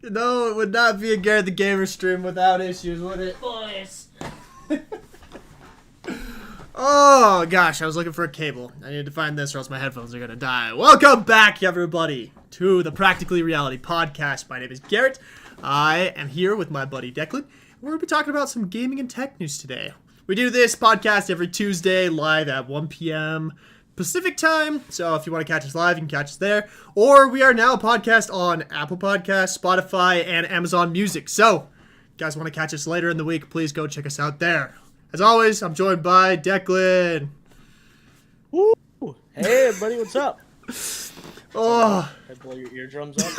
No, it would not be a Garett the Gamer stream without issues, would it, boys? Oh, gosh, I was looking for a cable. I needed to find this or else my headphones are going to die. Welcome back, everybody, to the Practically Reality podcast. My name is Garett. I am here with my buddy Declan. We're going to be talking about some gaming and tech news today. We do this podcast every Tuesday live at 1 p.m. Pacific time, so if you want to catch us live, you can catch us there. Or we are now a podcast on Apple Podcasts, Spotify, and Amazon Music. So, if you guys want to catch us later in the week, please go check us out there. As always, I'm joined by Declan. Woo! Hey, everybody, what's up? Oh. I blow your eardrums up?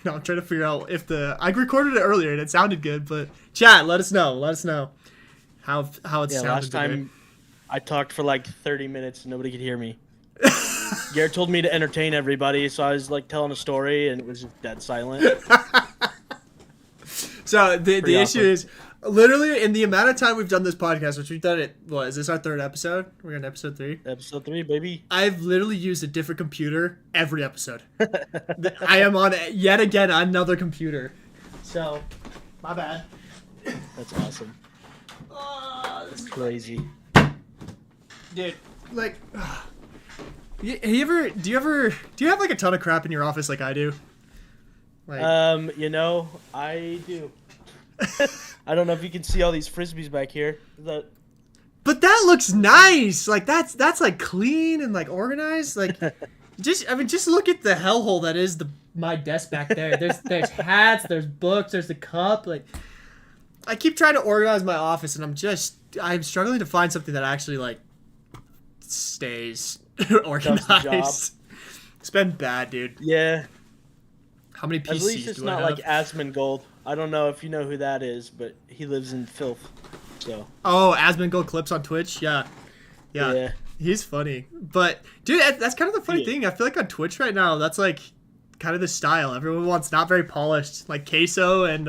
No, I'm trying to figure out if I recorded it earlier and it sounded good, but chat, let us know. Let us know how it sounded. Last time I talked for like 30 minutes and nobody could hear me. Garett told me to entertain everybody, so I was like telling a story and it was just dead silent. So the issue is, literally, in the amount of time we've done this podcast, which we've done it, what, is this our third episode? We're on episode 3? Episode 3, baby. I've literally used a different computer every episode. I am on, yet again, another computer. So, my bad. That's awesome. That's crazy. Dude, like, do you have like a ton of crap in your office like I do? Like, you know, I do. I don't know if you can see all these frisbees back here. But that looks nice. Like that's like clean and like organized. Like, just look at the hellhole that is my desk back there. There's hats, there's books, there's the cup. Like, I keep trying to organize my office, and I'm struggling to find something that actually like stays organized. It's been bad, dude. Yeah. How many PCs At least it's not like Asmongold. I don't know if you know who that is, but he lives in filth. So. Oh, Asmongold Clips on Twitch? Yeah. He's funny. But, dude, that's kind of the funny thing. I feel like on Twitch right now, that's like kind of the style. Everyone wants not very polished. Like Queso and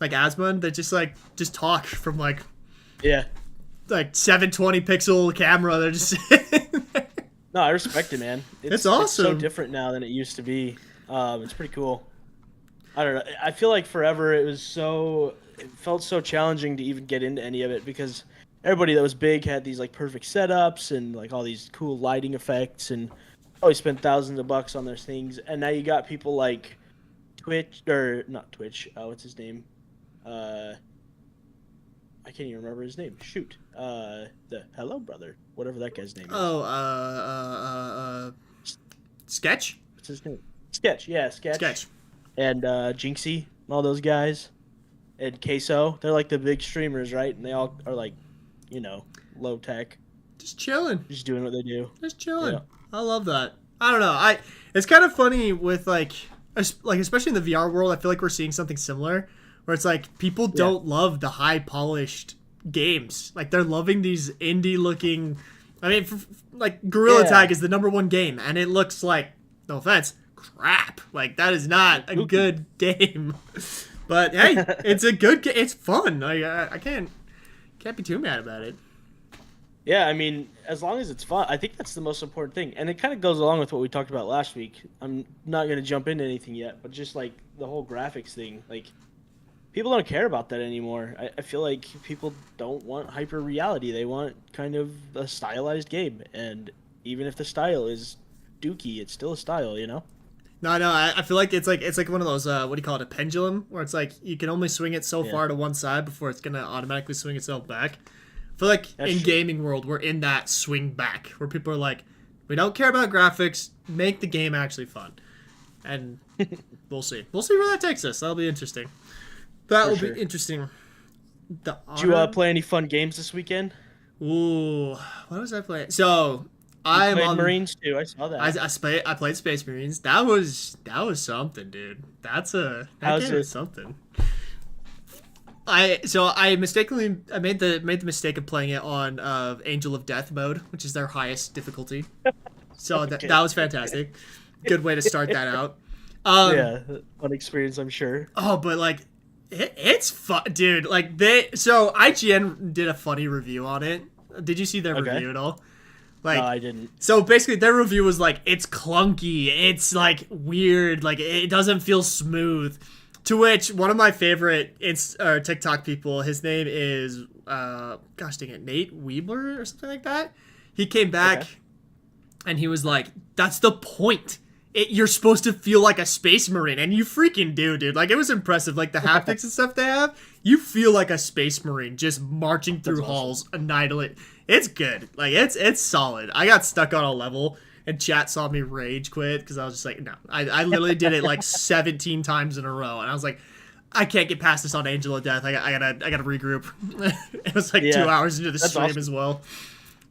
like Asmon, they just talk from like 720 pixel camera. They're just sitting there. No, I respect it, man. It's awesome. It's so different now than it used to be. It's pretty cool. I don't know. I feel like forever it felt so challenging to even get into any of it because everybody that was big had these like perfect setups and like all these cool lighting effects and always spent thousands of bucks on those things. And now you got people like not Twitch. What's his name? I can't even remember his name. Shoot. The Hello Brother, whatever that guy's name is. Sketch? What's his name? Sketch. And Jinxie and all those guys. And Queso. They're like the big streamers, right? And they all are like, you know, low tech. Just chilling. Just doing what they do. Just chilling. Yeah. I love that. I don't know. It's kind of funny with like especially in the VR world, I feel like we're seeing something similar where it's like people don't love the high polished games. Like they're loving these indie looking, I mean, like Gorilla Tag is the #1 game and it looks like, no offense, crap. Like that is not a good game. But hey, it's a good game. It's fun. I can't be too mad about it. Yeah, I mean, as long as it's fun, I think that's the most important thing. And it kind of goes along with what we talked about last week. I'm not going to jump into anything yet, but just like the whole graphics thing, like people don't care about that anymore. I feel like people don't want hyper reality. They want kind of a stylized game. And even if the style is dookie, it's still a style, you know? No, I feel like it's like one of those what do you call it, a pendulum, where it's like you can only swing it so far to one side before it's gonna automatically swing itself back. I feel like that's in true. Gaming world we're in that swing back where people are like, we don't care about graphics, make the game actually fun, and we'll see where that takes us. That'll be interesting. Be interesting. Did you play any fun games this weekend? Ooh, what was I playing? So. I played Marines too. I saw that. I played Space Marines. That was something, dude. That game was something. I made the mistake of playing it on Angel of Death mode, which is their highest difficulty. So that was fantastic. Good way to start that out. Yeah, fun experience, I'm sure. Oh, but like, it's fun, dude. Like so IGN did a funny review on it. Did you see their review at all? Like, No, I didn't. So basically, their review was like, it's clunky, it's like weird, like it doesn't feel smooth. To which one of my favorite TikTok people, his name is, gosh dang it, Nate Weebler or something like that. He came back and he was like, "That's the point. You're supposed to feel like a space marine," and you freaking do, dude. Like, it was impressive. Like the haptics and stuff they have, you feel like a space marine just marching through halls, annihilate. It's good. Like it's solid. I got stuck on a level, and chat saw me rage quit because I was just like, no. I literally did it like 17 times in a row, and I was like, I can't get past this on Angel of Death. I gotta regroup. It was like 2 hours into the stream as well,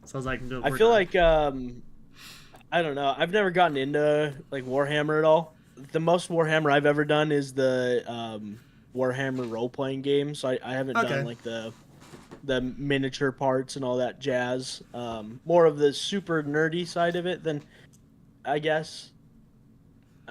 so I was like, no, I feel like I don't know. I've never gotten into like Warhammer at all. The most Warhammer I've ever done is the Warhammer role playing game. So I haven't done like the miniature parts and all that jazz. More of the super nerdy side of it than, I guess.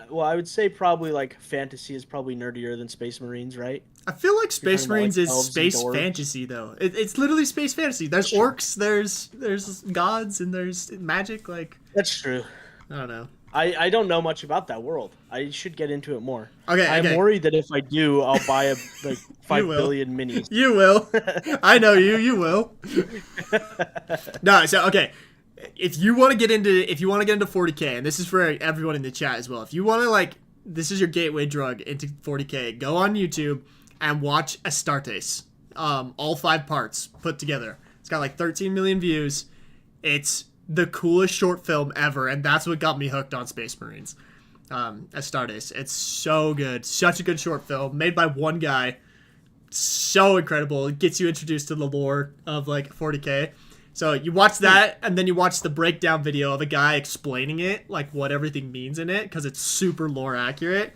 Well, I would say probably like fantasy is probably nerdier than Space Marines, right? I feel like Space Marines is space fantasy, though. It's literally space fantasy. There's orcs, there's gods, and there's magic. Like, that's true. I don't know. I don't know much about that world. I should get into it more. Okay, I'm worried that if I do, I'll buy a like 5 billion minis. You will. I know you. You will. No, so okay. If you want to get into 40K, and this is for everyone in the chat as well. If you want to this is your gateway drug into 40K. Go on YouTube and watch Astartes. All 5 parts put together. It's got like 13 million views. It's the coolest short film ever, and that's what got me hooked on Space Marines. Astartes. It's so good. Such a good short film made by one guy. So incredible. It gets you introduced to the lore of like 40K. So you watch that, and then you watch the breakdown video of a guy explaining it, like what everything means in it, because it's super lore accurate.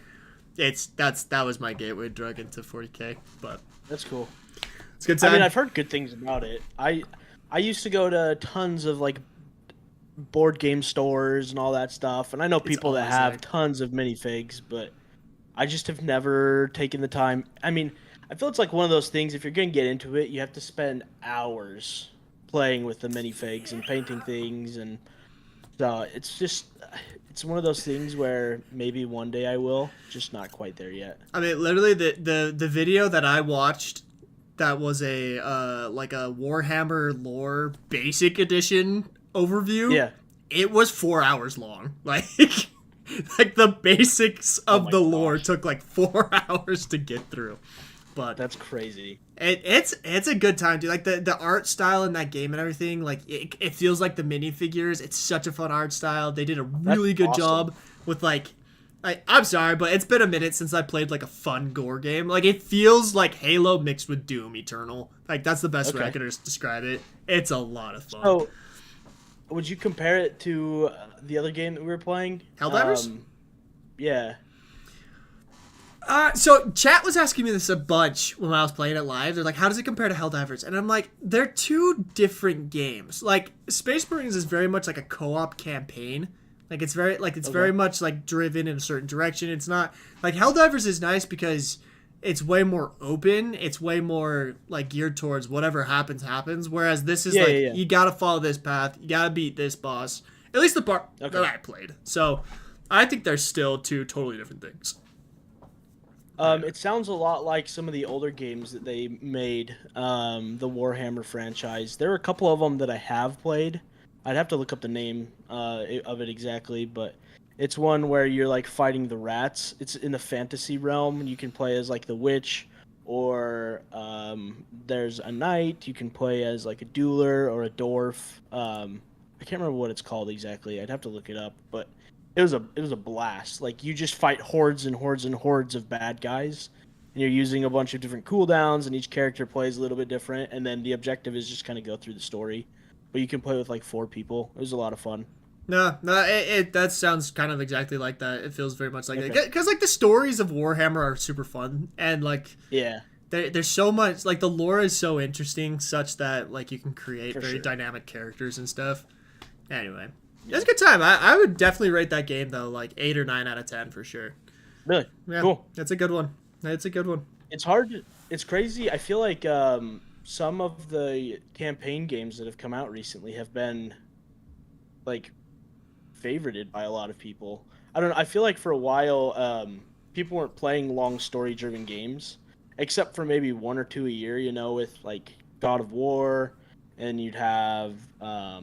That was my gateway drug into 40K, but that's cool. It's a good time. I mean, I've heard good things about it. I used to go to tons of like board game stores and all that stuff, and I know people that have tons of minifigs, but I just have never taken the time. I mean, I feel it's like one of those things, if you're going to get into it, you have to spend hours playing with the minifigs and painting things, and so it's one of those things where maybe one day I will, just not quite there yet. I mean, literally the video that I watched, that was a like a Warhammer lore basic edition overview. Yeah, it was 4 hours long. Like the basics of the lore took like 4 hours to get through. But that's crazy. It's a good time, dude. Like the art style in that game and everything, like it feels like the minifigures. It's such a fun art style. They did a really good job with like, I'm sorry, but it's been a minute since I played like a fun gore game. Like, it feels like Halo mixed with Doom Eternal. Like, that's the best way I could describe it. It's a lot of fun. So, would you compare it to the other game that we were playing? Helldivers? Yeah. So chat was asking me this a bunch when I was playing it live. They're like, how does it compare to Helldivers? And I'm like, they're 2 different games. Like, Space Marines is very much like a co-op campaign. Like, it's very very much like driven in a certain direction. It's not like Helldivers is nice because it's way more open. It's way more like geared towards whatever happens. Whereas this is you gotta follow this path. You gotta beat this boss. At least the part that I played. So I think they're still 2 totally different things. It sounds a lot like some of the older games that they made, the Warhammer franchise. There are a couple of them that I have played. I'd have to look up the name of it exactly, but it's one where you're like fighting the rats. It's in the fantasy realm. You can play as like the witch, or there's a knight. You can play as like a dueler or a dwarf. I can't remember what it's called exactly. I'd have to look it up, but it was a blast. Like, you just fight hordes and hordes and hordes of bad guys, and you're using a bunch of different cooldowns, and each character plays a little bit different, and then the objective is just kind of go through the story. But you can play with like 4 people. It was a lot of fun. No, that sounds kind of exactly like that. It feels very much like that. Because like the stories of Warhammer are super fun, and like there's so much, like the lore is so interesting, such that like you can create very dynamic characters and stuff. Anyway. It's a good time. I would definitely rate that game, though, like 8 or 9 out of 10 for sure. Really? Yeah, Cool. that's a good one. It's a good one. It's hard. It's crazy. I feel like some of the campaign games that have come out recently have been like favorited by a lot of people. I don't know. I feel like for a while, people weren't playing long story-driven games, except for maybe one or two a year. You know, with like God of War, and you'd have, I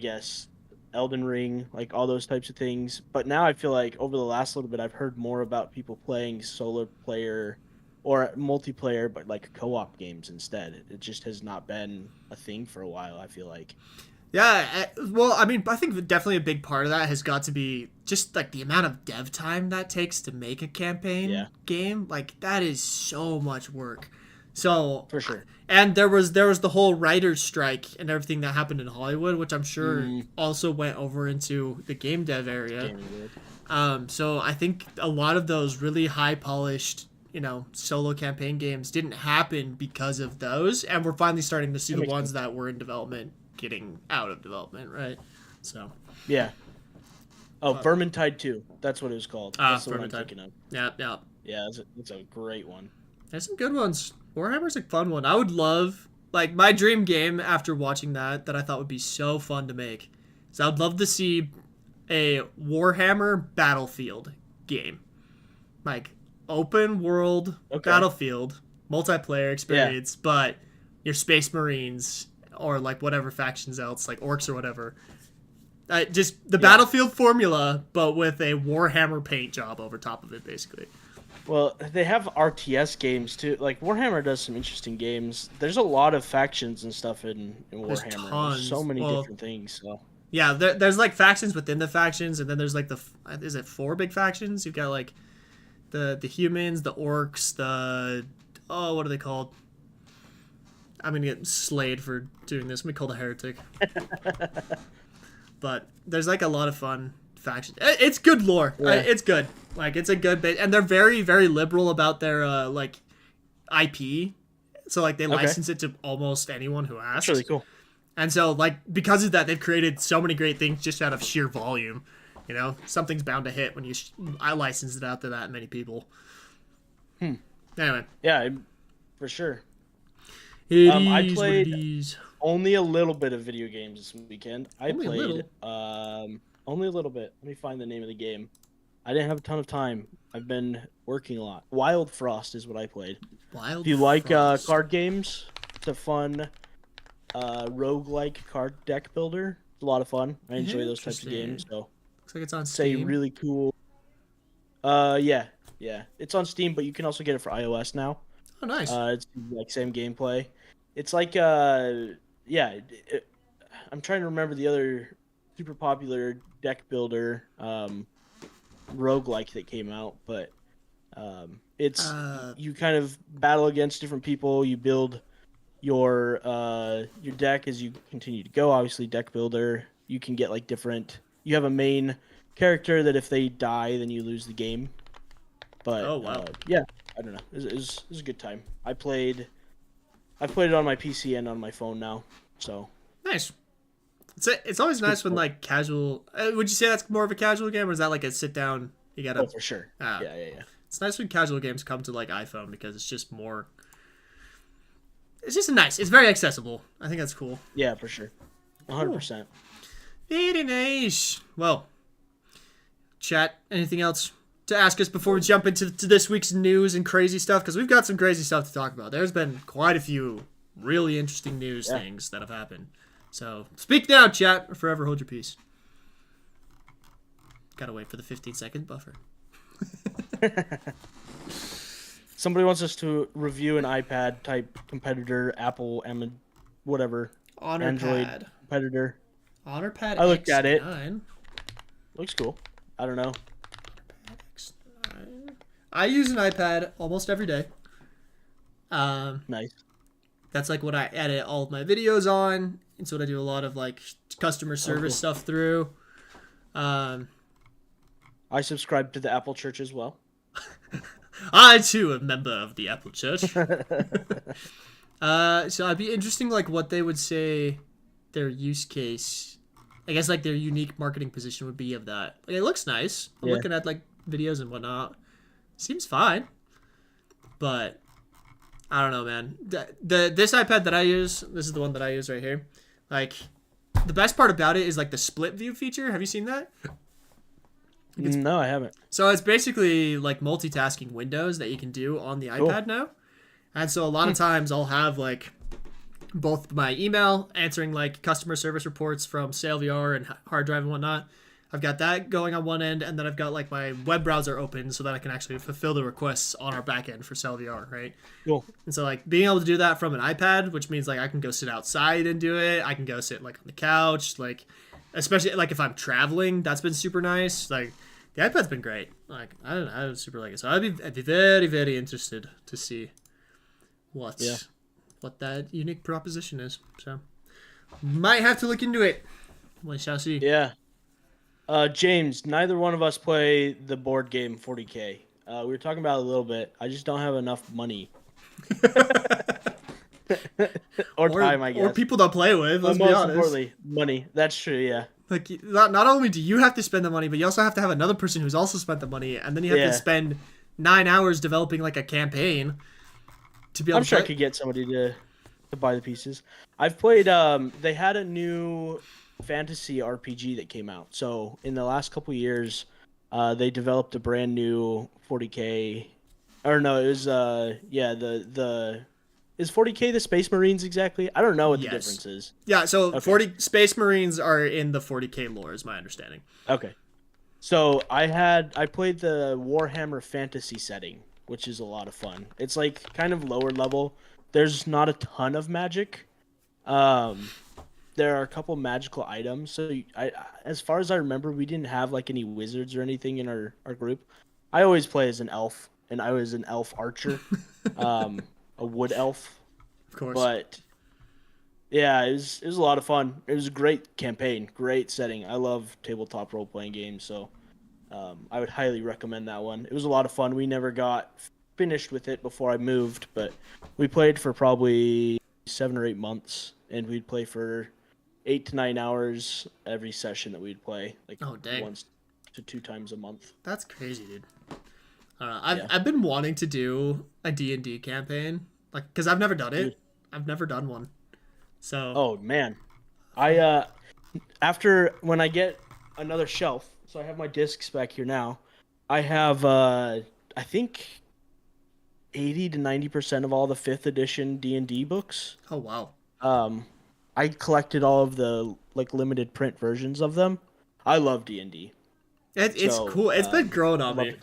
guess, Elden Ring, like all those types of things. But now I feel like over the last little bit, I've heard more about people playing solo player or multiplayer, but like co-op games instead. It just has not been a thing for a while, I feel like. Yeah, well, I mean, I think definitely a big part of that has got to be just like the amount of dev time that takes to make a campaign game. Like that is so much work. So For sure. and there was the whole writers' strike and everything that happened in Hollywood, which I'm sure also went over into the game dev area. So I think a lot of those really high polished, solo campaign games didn't happen because of those, and we're finally starting to see the ones that were in development getting out of development, right? So yeah. Oh, Vermintide 2. That's what it was called. That's the one I'm thinking of. Yeah. Yeah, it's a great one. There's some good ones. Warhammer's a fun one. I would love, like, my dream game after watching that I thought would be so fun to make is I would love to see a Warhammer Battlefield game. Like, open world Battlefield, multiplayer experience, but your Space Marines or, like, whatever factions else, like orcs or whatever. Just the Battlefield formula, but with a Warhammer paint job over top of it, basically. Well, they have RTS games too. Like Warhammer does some interesting games. There's a lot of factions and stuff in Warhammer. There's so many different things. So. Yeah, there's like factions within the factions, and then there's like is it 4 big factions? You've got like the humans, the orcs, what are they called? I'm gonna get slayed for doing this. I'm gonna be called a heretic. But there's like a lot of fun factions. It's good lore. Yeah. It's good. Like it's a good bit, and they're very, very liberal about their like IP. So like they license it to almost anyone who asks. That's really cool. And so like because of that, they've created so many great things just out of sheer volume. Something's bound to hit when I license it out to that many people. Anyway. Yeah, for sure. I played only a little bit of video games this weekend. Only a little bit. Let me find the name of the game. I didn't have a ton of time. I've been working a lot. Wild Frost is what I played. If you like card games, it's a fun roguelike card deck builder. It's a lot of fun. I enjoy those types of games. So looks like it's on Steam. Really cool. Yeah. It's on Steam, but you can also get it for iOS now. Oh, nice. It's like same gameplay. It's like I'm trying to remember the other super popular deck builder roguelike that came out, but it's you kind of battle against different people. You build your deck as you continue to go. Obviously, deck builder. You can get like different. You have a main character that if they die, then you lose the game. But I don't know. It was a good time. I played it on my PC and on my phone now. So nice. It's always nice when like casual. Would you say that's more of a casual game, or is that like a sit down? You gotta. Oh, for sure. Yeah. It's nice when casual games come to like iPhone because it's just more. It's just nice. It's very accessible. I think that's cool. Yeah, for sure. 100%. Very nice. Well, chat. Anything else to ask us before we jump into this week's news and crazy stuff? Because we've got some crazy stuff to talk about. There's been quite a few really interesting news things that have happened. So speak now, chat, or forever hold your peace. Gotta wait for the 15-second buffer. Somebody wants us to review an iPad type competitor, Apple, whatever, Honor Android Pad. Competitor. Honor Pad. I looked at it. X9. Looks cool. I don't know. X9. I use an iPad almost every day. Nice. That's like what I edit all of my videos on. It's what I do a lot of like customer service stuff through. I subscribe to the Apple Church as well. I too am a member of the Apple Church. So it'd be interesting like what they would say their use case, I guess like their unique marketing position would be of that. Like it looks nice. I'm looking at like videos and whatnot. Seems fine, but I don't know, man. This iPad that I use, this is the one that I use right here. Like, the best part about it is like the split view feature. Have you seen that? No, I haven't. So it's basically like multitasking windows that you can do on the iPad now. And so a lot of times I'll have like both my email answering like customer service reports from SailVR and hard drive and whatnot. I've got that going on one end, and then I've got like my web browser open so that I can actually fulfill the requests on our back end for SailVR, right? Cool. And so like being able to do that from an iPad, which means like I can go sit outside and do it. I can go sit like on the couch, like especially like if I'm traveling, that's been super nice. Like the iPad's been great. Like I don't know, I would super like it. So I'd be very, very interested to see what that unique proposition is. So might have to look into it. We shall see. Yeah. James, neither one of us play the board game 40K. We were talking about it a little bit. I just don't have enough money. or time, I guess. Or people to play with, let's be honest. Most importantly, money. That's true, yeah. Like, not only do you have to spend the money, but you also have to have another person who's also spent the money, and then you have to spend 9 hours developing, like, a campaign to be able I'm sure I could get somebody to buy the pieces. I've played, they had a new fantasy RPG that came out. So in the last couple years, they developed a brand new 40K. Or no, it was is 40K the Space Marines exactly? I don't know what the difference is. Yeah, so 40 Space Marines are in the 40K lore, is my understanding. Okay. So I played the Warhammer fantasy setting, which is a lot of fun. It's like kind of lower level. There's not a ton of magic. There are a couple magical items. So as far as I remember, we didn't have like any wizards or anything in our group. I always play as an elf, and I was an elf archer, a wood elf. Of course. But yeah, it was a lot of fun. It was a great campaign, great setting. I love tabletop role playing games, so I would highly recommend that one. It was a lot of fun. We never got finished with it before I moved, but we played for probably 7 or 8 months, and we'd play for 8 to 9 hours every session that we'd play, like once to 2 times a month. That's crazy, dude. I've been wanting to do a D&D campaign, like, because I've never done it. Dude. I've never done one. So. Oh man, I after when I get another shelf, so I have my discs back here now. I have I think 80 to 90% of all the 5th edition D&D books. Oh wow. I collected all of the like limited print versions of them. I love D&D. It's cool. It's been growing on me.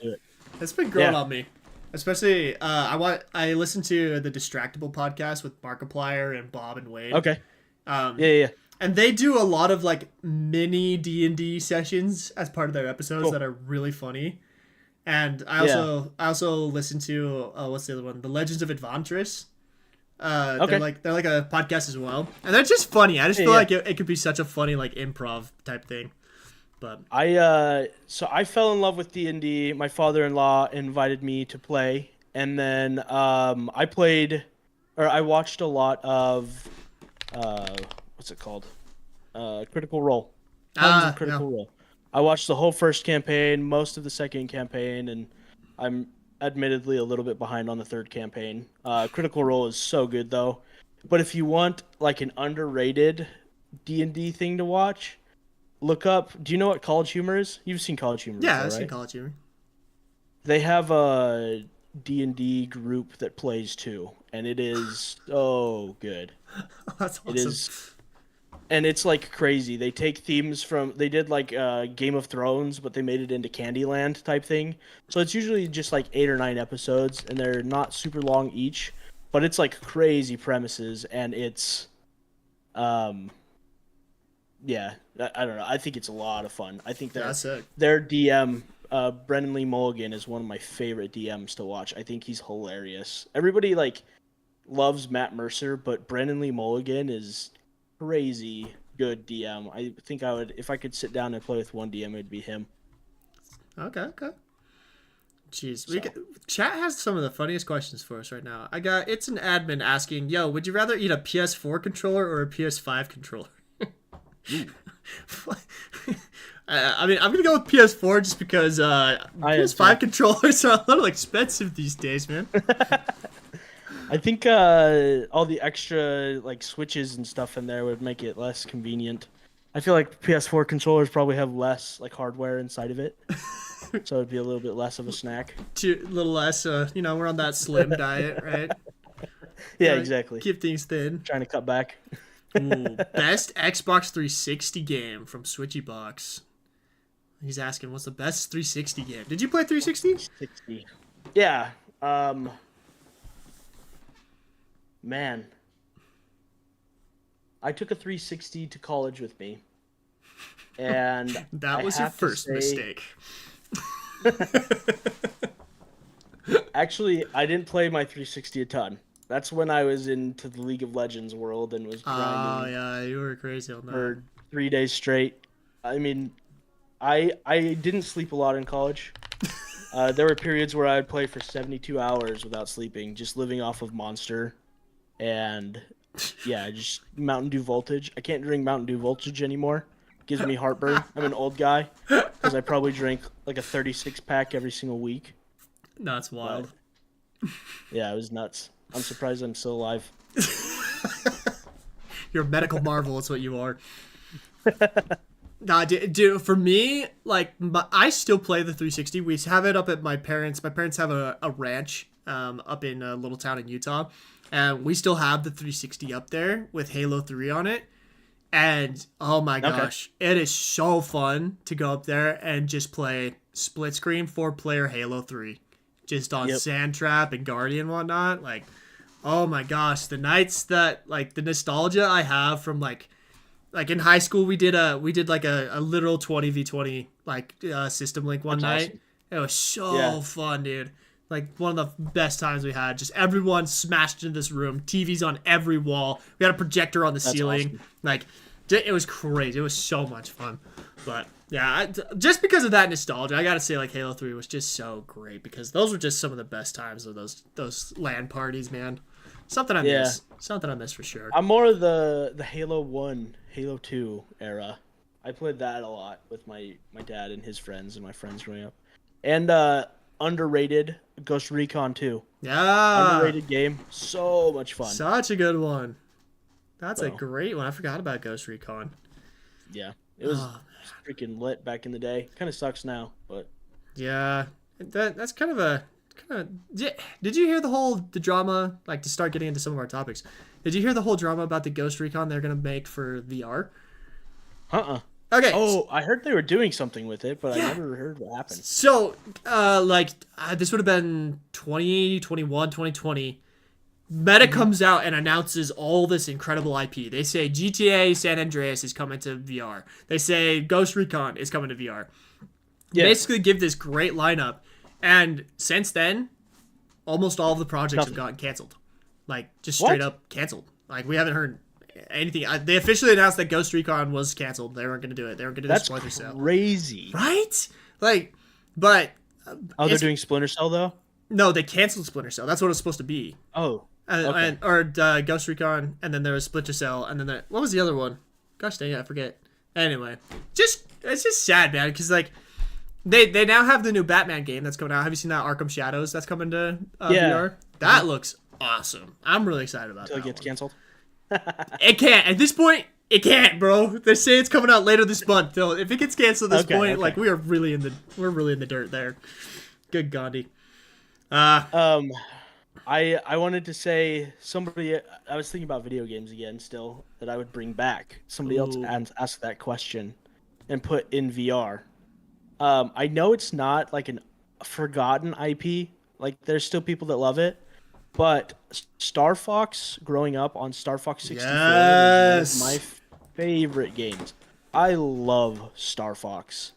It's been growing on me. Especially, I listen to the Distractable podcast with Markiplier and Bob and Wade. Okay. Yeah. And they do a lot of like mini D&D sessions as part of their episodes that are really funny. And I also listen to what's the other one? The Legends of Adventures. They're like a podcast as well, and they're just funny. I just feel like it could be such a funny like improv type thing. But so I fell in love with D&D. My father-in-law invited me to play, and then I watched a lot of what's it called? Critical Role. Tons of Critical Role. I watched the whole first campaign, most of the second campaign, and I'm admittedly a little bit behind on the third campaign. Critical Role is so good though. But if you want like an underrated D&D thing to watch, look up. Do you know what College Humor is? You've seen College Humor. Yeah, before, I've right? seen College Humor. They have a D&D group that plays too, and it is so good. That's awesome. It is. And it's like crazy. They take themes they did like Game of Thrones, but they made it into Candyland type thing. So it's usually just like 8 or 9 episodes, and they're not super long each, but it's like crazy premises, and it's, I don't know. I think it's a lot of fun. I think their DM, Brendan Lee Mulligan, is one of my favorite DMs to watch. I think he's hilarious. Everybody like loves Matt Mercer, but Brendan Lee Mulligan is crazy good DM. I think I would, if I could sit down and play with one DM, it'd be him. Okay. Jeez, chat has some of the funniest questions for us right now. It's an admin asking, "Yo, would you rather eat a PS4 controller or a PS5 controller?" I mean, I'm gonna go with PS4 just because PS5 controllers are a little expensive these days, man. I think all the extra like switches and stuff in there would make it less convenient. I feel like PS4 controllers probably have less like hardware inside of it, so it'd be a little bit less of a snack. A little less, we're on that slim diet, right? Yeah, exactly. Keep things thin. Trying to cut back. Ooh, best Xbox 360 game from Switchy Box. He's asking, what's the best 360 game? Did you play 360? 360. Yeah. Man. I took a 360 to college with me. And that was your first mistake. Actually, I didn't play my 360 a ton. That's when I was into the League of Legends world and was grinding. Oh, yeah, you were crazy on that. For 3 days straight. I mean, I didn't sleep a lot in college. There were periods where I'd play for 72 hours without sleeping, just living off of Monster. And, yeah, just Mountain Dew Voltage. I can't drink Mountain Dew Voltage anymore. It gives me heartburn. I'm an old guy because I probably drink like a 36-pack every single week. No, it's wild. But, yeah, it was nuts. I'm surprised I'm still alive. You're a medical marvel. That's what you are. Nah, dude, for me, like, I still play the 360. We have it up at my parents'. My parents have a ranch up in a little town in Utah. And we still have the 360 up there with Halo 3 on it. And, oh my gosh, it is so fun to go up there and just play split screen 4-player Halo 3. Just on Sandtrap and Guardian and whatnot. Like, oh my gosh, the nights that, like, the nostalgia I have from, like in high school, we did like a literal 20v20 like system link one night. Awesome. It was so fun, dude. Like one of the best times we had. Just everyone smashed into this room. TVs on every wall. We had a projector on the ceiling. Awesome. Like it was crazy. It was so much fun. But yeah, just because of that nostalgia, I gotta say like Halo 3 was just so great because those were just some of the best times of those LAN parties, man. Something I miss. Something I miss for sure. I'm more of the Halo 1, Halo 2 era. I played that a lot with my dad and his friends and my friends growing up. And underrated Ghost Recon 2. Yeah. Underrated game. So much fun. Such a good one. That's a great one. I forgot about Ghost Recon. Yeah. It was freaking lit back in the day. Kind of sucks now, but yeah. That's kind of did you hear the drama, like to start getting into some of our topics? Did you hear the whole drama about the Ghost Recon they're going to make for VR? Okay. Oh, I heard they were doing something with it, but I never heard what happened. So, this would have been 2021, 2020. Meta comes out and announces all this incredible IP. They say GTA San Andreas is coming to VR. They say Ghost Recon is coming to VR. Yeah. Basically give this great lineup. And since then, almost all of the projects have gotten canceled. Like, just straight up canceled. Like, we haven't heard anything. They officially announced that Ghost Recon was canceled. They weren't going to do it. They weren't going to do Splinter Cell. That's crazy. Right? Like, but... they're doing Splinter Cell, though? No, they canceled Splinter Cell. That's what it was supposed to be. Oh. Or Ghost Recon, and then there was Splinter Cell, and then what was the other one? Gosh dang it, I forget. Anyway, it's just sad, man, because, like, They now have the new Batman game that's coming out. Have you seen that Arkham Shadows that's coming to VR? That looks awesome. I'm really excited about that. Until it gets canceled? It can't. At this point, it can't, bro. They say it's coming out later this month. So if it gets canceled at this point, like we're really in the dirt there. Good Gandhi. I wanted to say I was thinking about video games again still that I would bring back. Somebody else asked that question and put in VR. I know it's not like a forgotten IP. Like there's still people that love it, but Star Fox, growing up on Star Fox 64, is one of my favorite games. I love Star Fox,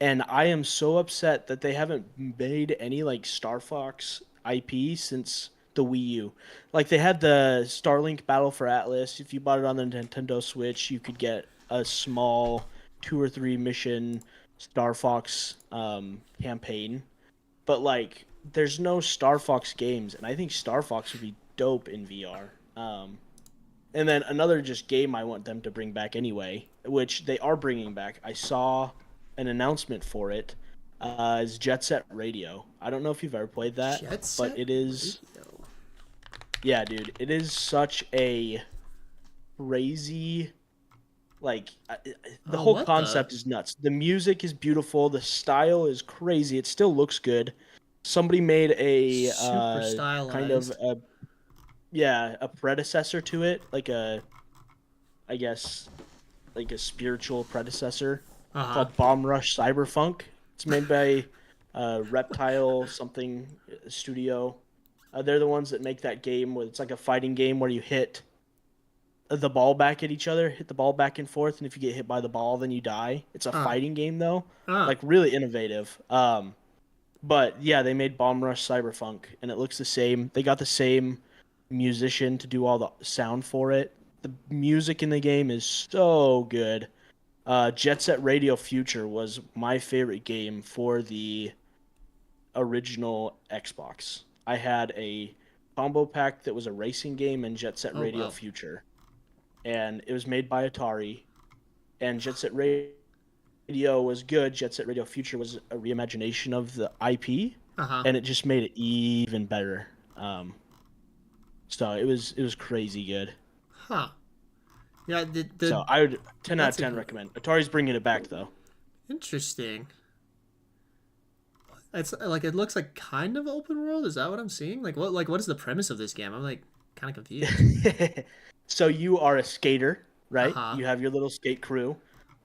and I am so upset that they haven't made any like Star Fox IP since the Wii U. Like they had the Starlink Battle for Atlas. If you bought it on the Nintendo Switch, you could get a small 2 or 3 mission Star Fox campaign, but like there's no Star Fox games, and I think Star Fox would be dope in VR. And then another just game I want them to bring back anyway, which they are bringing back. I saw an announcement for it is Jet Set Radio. I don't know if you've ever played that, but it is. Radio. Yeah, dude, it is such a crazy. Like the whole concept is nuts. The music is beautiful. The style is crazy. It still looks good. Somebody made a kind of a predecessor to it, like I guess like a spiritual predecessor called Bomb Rush Cyberpunk. It's made by Reptile something studio. They're the ones that make that game where it's like a fighting game where you hit the ball back at each other, hit the ball back and forth, and if you get hit by the ball, then you die. It's a fighting game though, like really innovative. But yeah, they made Bomb Rush Cyberpunk, and it looks the same. They got the same musician to do all the sound for it. The music in the game is so good. Jet Set Radio Future was my favorite game for the original Xbox. I had a combo pack that was a racing game and Jet Set Radio Future. And it was made by Atari, and Jet Set Radio was good. Jet Set Radio Future was a reimagination of the IP, and it just made it even better. So it was crazy good. Huh. Yeah. So I would 10 out of 10 recommend. Atari's bringing it back though. Interesting. It's like it looks like kind of open world. Is that what I'm seeing? What is the premise of this game? I'm like kind of confused. So you are a skater, right? You have your little skate crew.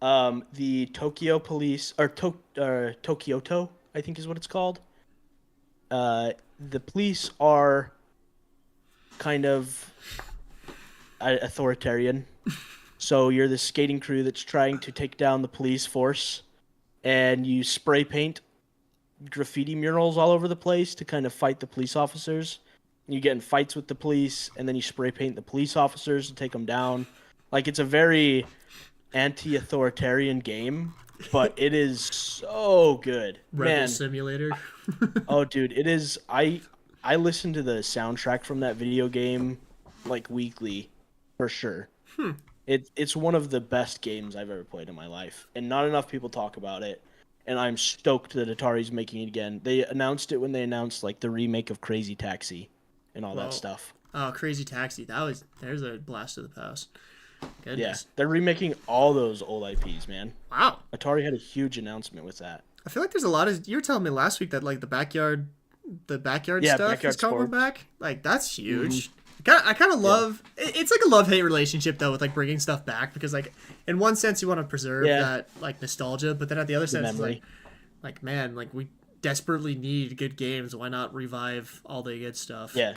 The Tokyo police, or Tokyoto, I think is what it's called. The police are kind of authoritarian. So you're the skating crew that's trying to take down the police force, and you spray paint graffiti murals all over the place to kind of fight the police officers. You get in fights with the police, and then you spray paint the police officers to take them down. Like, it's a very anti-authoritarian game, but it is so good. Rebel Simulator. Oh, dude, it is. I listen to the soundtrack from that video game like weekly, for sure. It's one of the best games I've ever played in my life, and not enough people talk about it. And I'm stoked that Atari's making it again. They announced it when they announced like the remake of Crazy Taxi and all that stuff. Oh, Crazy Taxi. There's a blast of the past. Goodness. Yeah, they're remaking all those old IPs, man. Wow. Atari had a huge announcement with that. I feel like there's a lot of... You were telling me last week that like the backyard stuff is coming back. Like, that's huge. I kind of love... It's like a love-hate relationship, though, with like bringing stuff back, because like in one sense you want to preserve that like nostalgia, but then at the other sense it's like man, like we desperately need good games. Why not revive all the good stuff? Yeah.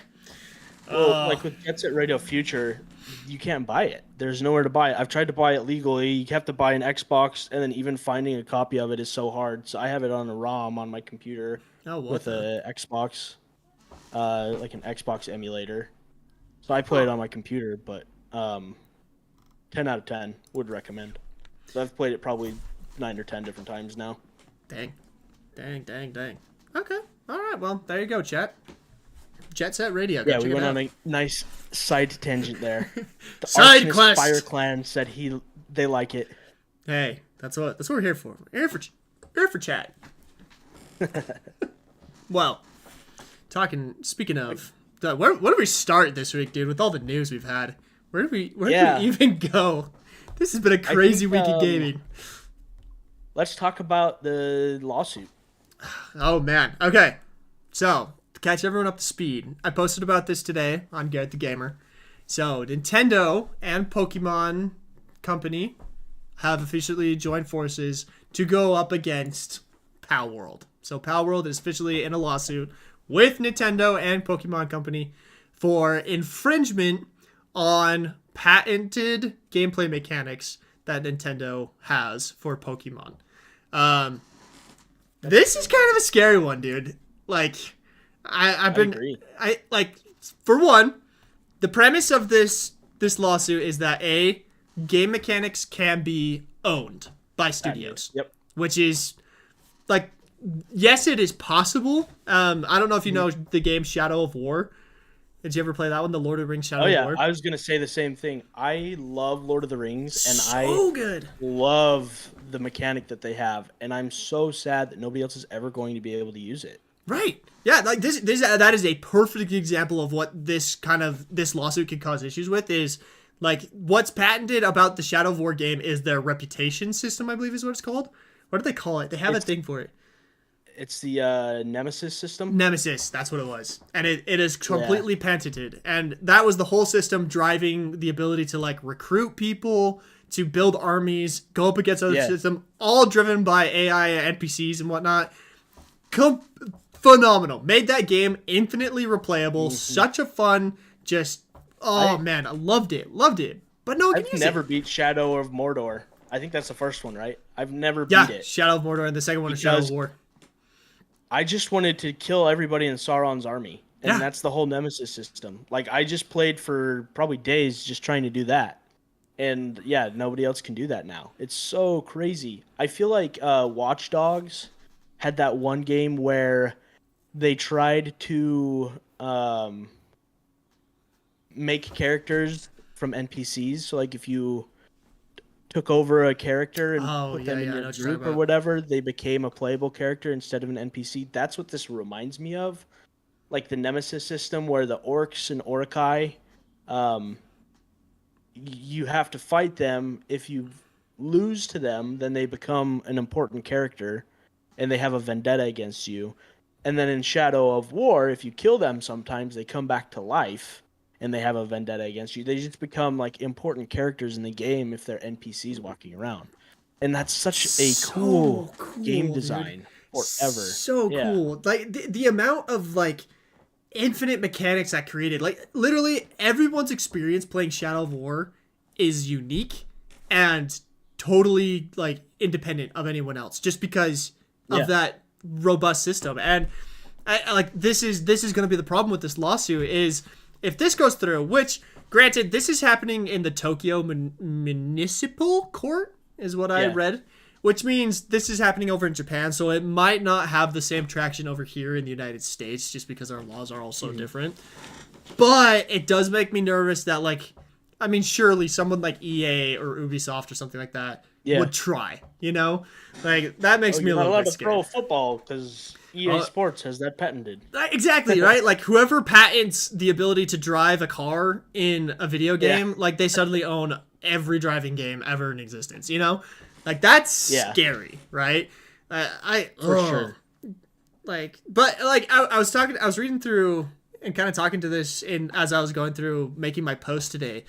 Well, like with Jet Set Radio Future, you can't buy it. There's nowhere to buy it. I've tried to buy it legally. You have to buy an Xbox, and then even finding a copy of it is so hard. So I have it on a ROM on my computer with a Xbox, like an Xbox emulator. So I play it on my computer, but 10 out of 10 would recommend. So I've played it probably 9 or 10 different times now. Dang. Okay. All right. Well, there you go, chat. Jet Set Radio. Yeah, we went on a nice side tangent there. The Side quest. Fire Clan said they like it. Hey, that's what we're here for. We're here for chat. Well, speaking of, where do we start this week, dude? With all the news we've had, where do we even go? This has been a crazy week of gaming. Let's talk about the lawsuit. Oh man. Okay, so to catch everyone up to speed, I posted about this today on Garett the Gamer. So Nintendo and Pokemon Company have officially joined forces to go up against Palworld. So Palworld is officially in a lawsuit with Nintendo and Pokemon Company for infringement on patented gameplay mechanics that Nintendo has for Pokemon. This is kind of a scary one, dude. Like, I agree. For one, the premise of this lawsuit is that game mechanics can be owned by studios. Yep. Which is like, yes, it is possible. I don't know if you know the game Shadow of War. Did you ever play that one, the Lord of the Rings Shadow Oh yeah, of War? I was gonna say the same thing. I love Lord of the Rings, and So good. love the mechanic that they have, and I'm so sad that nobody else is ever going to be able to use it. Right. Yeah, like that is a perfect example of what this lawsuit could cause issues with is like what's patented about the Shadow of War game is their reputation system, I believe is what it's called. What do they call it? They have a thing for it. It's the Nemesis system. Nemesis, that's what it was. And it is Yeah. completely patented. And that was the whole system driving the ability to like recruit people, to build armies, go up against other systems, all driven by AI and NPCs and whatnot. Phenomenal. Made that game infinitely replayable. Such a fun, man, I loved it. Loved it. But no one can I've use never it. beat Shadow of Mordor. I think that's the first one, right? I've never Yeah, beat it. Shadow of Mordor, and the second one is Shadow of War. I just wanted to kill everybody in Sauron's army, and Yeah. that's the whole Nemesis system. Like, I just played for probably days just trying to do that. And yeah, nobody else can do that now. It's so crazy. I feel like Watch Dogs had that one game where they tried to make characters from NPCs. So like if you took over a character and put them in your group or whatever, they became a playable character instead of an NPC. That's what this reminds me of. Like the Nemesis system where the orcs and Orcai, you have to fight them. If you lose to them, then they become an important character and they have a vendetta against you. And then in Shadow of War, if you kill them sometimes, they come back to life and they have a vendetta against you. They just become like important characters in the game if they're NPCs walking around. And that's such a cool game design forever. So cool. Like the amount of like infinite mechanics that created, like literally everyone's experience playing Shadow of War is unique and totally like independent of anyone else just because of that robust system. And I like this is going to be the problem with this lawsuit is if this goes through, which granted this is happening in the Tokyo Municipal Court is what I read, which means this is happening over in Japan, so it might not have the same traction over here in the United States just because our laws are all so different. But it does make me nervous that like I mean surely someone like EA or Ubisoft or something like that would try, you know? Like that makes me a little bit scared. You're not allowed to throw football because EA Sports has that patented. Exactly, right? Like whoever patents the ability to drive a car in a video game, like they suddenly own every driving game ever in existence, you know? Like that's scary, right? For sure. Like, but like I was reading through and kind of talking to this as I was going through making my post today.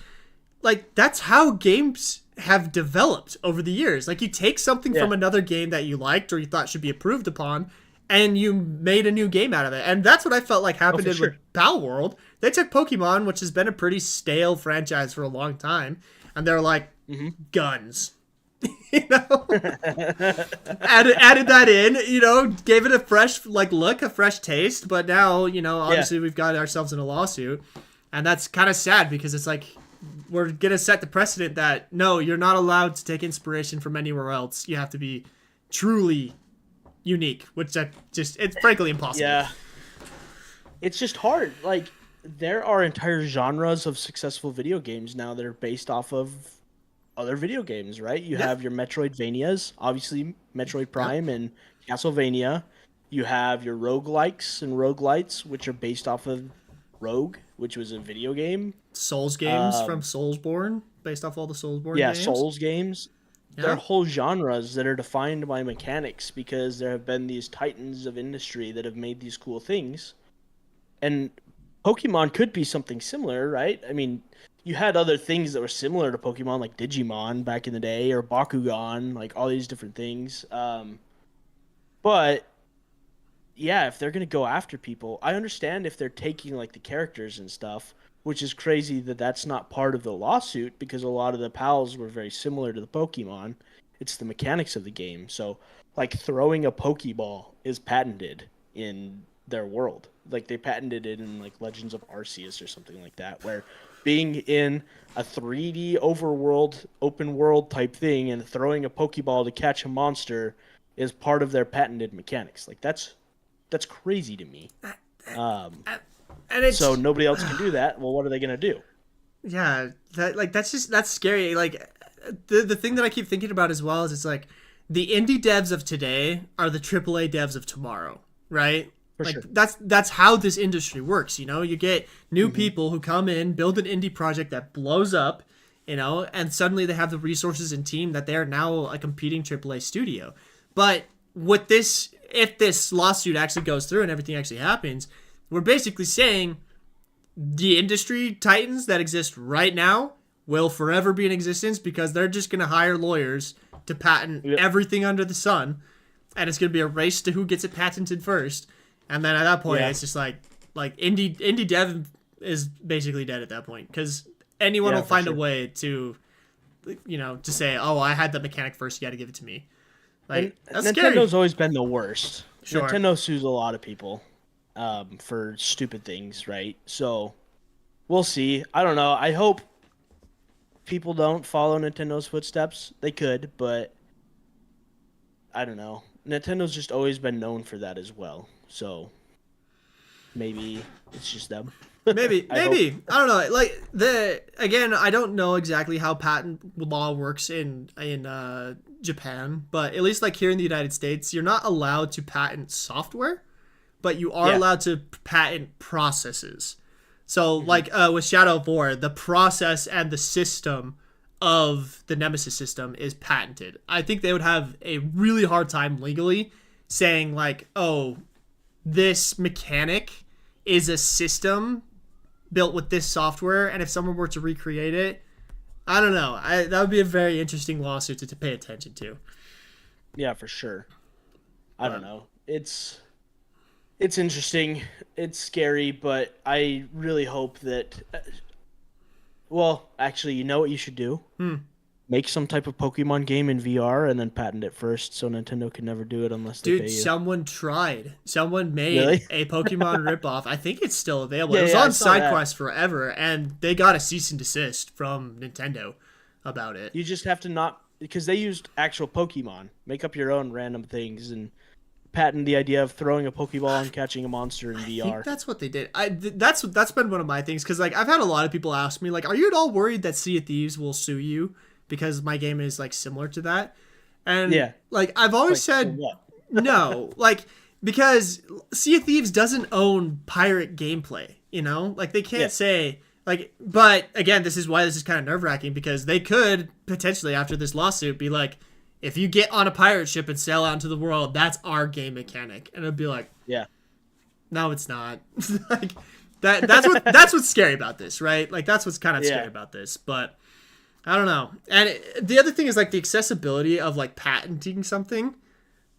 Like that's how games have developed over the years. Like you take something from another game that you liked or you thought should be improved upon, and you made a new game out of it. And that's what I felt like happened with Palworld. They took Pokemon, which has been a pretty stale franchise for a long time, and they're like, guns. You know? added that in, you know, gave it a fresh like look, a fresh taste, but now, you know, obviously we've got ourselves in a lawsuit. And that's kind of sad because it's like we're going to set the precedent that no, you're not allowed to take inspiration from anywhere else. You have to be truly unique, which it's frankly impossible. Yeah. It's just hard. Like there are entire genres of successful video games now that are based off of other video games, right? You have your Metroidvanias, obviously Metroid Prime and Castlevania. You have your roguelikes and roguelites, which are based off of Rogue, which was a video game. Souls games from Soulsborne, based off all the Soulsborne games. Yeah, Souls games. Yeah. There are whole genres that are defined by mechanics because there have been these titans of industry that have made these cool things. And Pokemon could be something similar, right? I mean, you had other things that were similar to Pokemon, like Digimon back in the day, or Bakugan, like all these different things. But yeah, if they're going to go after people, I understand if they're taking like the characters and stuff, which is crazy that that's not part of the lawsuit because a lot of the PALs were very similar to the Pokemon. It's the mechanics of the game. So like throwing a Pokeball is patented in their world. Like they patented it in like Legends of Arceus or something like that, where being in a 3D overworld, open world type thing and throwing a Pokeball to catch a monster is part of their patented mechanics. Like that's crazy to me. And it's So nobody else can do that. Well, what are they gonna do? yeah, that's scary. Like the thing that I keep thinking about as well is it's like the indie devs of today are the AAA devs of tomorrow, right? For Like sure. that's how this industry works, you know? You get new people who come in, build an indie project that blows up, you know, and suddenly they have the resources and team that they are now a competing AAA studio. But with this, if this lawsuit actually goes through and everything actually happens, we're basically saying the industry titans that exist right now will forever be in existence because they're just going to hire lawyers to patent everything under the sun, and it's going to be a race to who gets it patented first. And then at that point, it's just like indie dev is basically dead at that point because anyone will find a way to, you know, to say, oh, I had the mechanic first, you got to give it to me. Like that's Nintendo's scary. always been the worst. Sure. Nintendo sues a lot of people for stupid things, right? So we'll see. I don't know. I hope people don't follow Nintendo's footsteps. They could, but I don't know. Nintendo's just always been known for that as well. So maybe it's just them. Maybe. I don't know. Like again, I don't know exactly how patent law works in Japan, but at least like here in the United States, you're not allowed to patent software, but you are allowed to patent processes. So like with Shadow of War, the process and the system of the Nemesis system is patented. I think they would have a really hard time legally saying like, oh, this mechanic is a system built with this software, and if someone were to recreate it, I don't know. That would be a very interesting lawsuit to pay attention to. Yeah, for sure. I don't know. It's interesting. It's scary, but I really hope that. Well, actually, you know what you should do? Make some type of Pokemon game in VR and then patent it first, so Nintendo can never do it unless they pay you. Someone tried. Someone made a Pokemon ripoff. I think it's still available. Yeah, it was I on saw that. SideQuest forever, and they got a cease and desist from Nintendo about it. You just have to not, because they used actual Pokemon. Make up your own random things and patent the idea of throwing a Pokeball and catching a monster in VR. I think that's what they did. That's been one of my things because like I've had a lot of people ask me like, are you at all worried that Sea of Thieves will sue you because my game is like similar to that? And like I've always said no, like because Sea of Thieves doesn't own pirate gameplay. You know, like they can't say like. But again, this is why this is kind of nerve-wracking because they could potentially after this lawsuit be like, if you get on a pirate ship and sail out into the world, that's our game mechanic. And it'd be like, no, it's not. Like that's what's scary about this, right? Like that's what's kind of scary about this. But I don't know. And the other thing is like the accessibility of like patenting something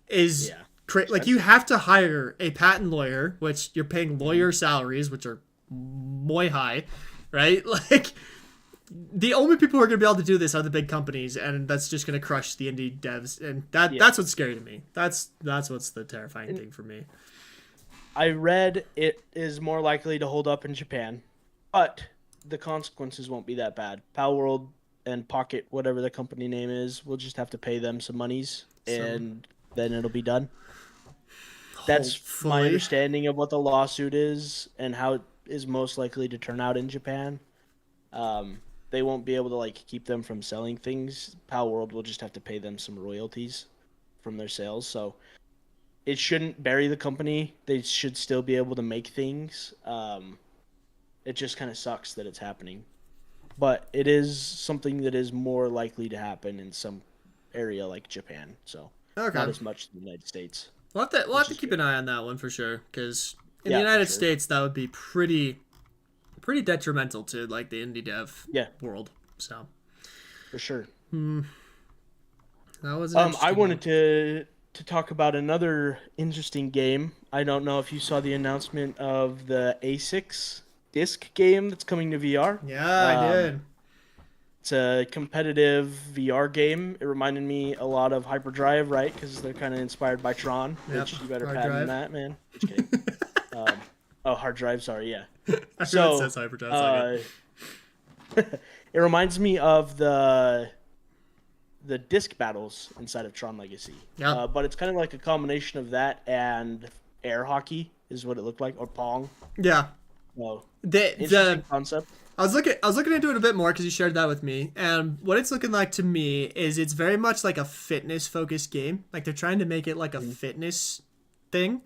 is like you have to hire a patent lawyer, which you're paying lawyer salaries, which are muy high, right? Like the only people who are going to be able to do this are the big companies, and that's just going to crush the indie devs, and that's what's scary to me. That's what's the terrifying thing for me. I read it is more likely to hold up in Japan, but the consequences won't be that bad. Palworld and Pocket, whatever the company name is, we'll just have to pay them some monies, and then it'll be done. That's my understanding of what the lawsuit is and how it is most likely to turn out in Japan. They won't be able to like keep them from selling things. Palworld will just have to pay them some royalties from their sales. So it shouldn't bury the company. They should still be able to make things. It just kind of sucks that it's happening. But it is something that is more likely to happen in some area like Japan. So not as much in the United States. We'll have to keep an eye on that one for sure. Because in the United States, that would be pretty detrimental to like the indie dev world. So for sure. That was I wanted to talk about another interesting game. I don't know if you saw the announcement of the A6 disc game that's coming to VR. Yeah, I did. It's a competitive VR game. It reminded me a lot of Hyperdrive, right? Because they're kind of inspired by Tron, which you better patent that, man. Just kidding. Hard Drive, sorry, yeah. So, it says Hyperdrive. It reminds me of the disc battles inside of Tron Legacy. Yeah. But it's kind of like a combination of that and air hockey is what it looked like, or Pong. Yeah. So The interesting concept. I was looking into it a bit more because you shared that with me, and what it's looking like to me is it's very much like a fitness focused game. Like they're trying to make it like a fitness thing,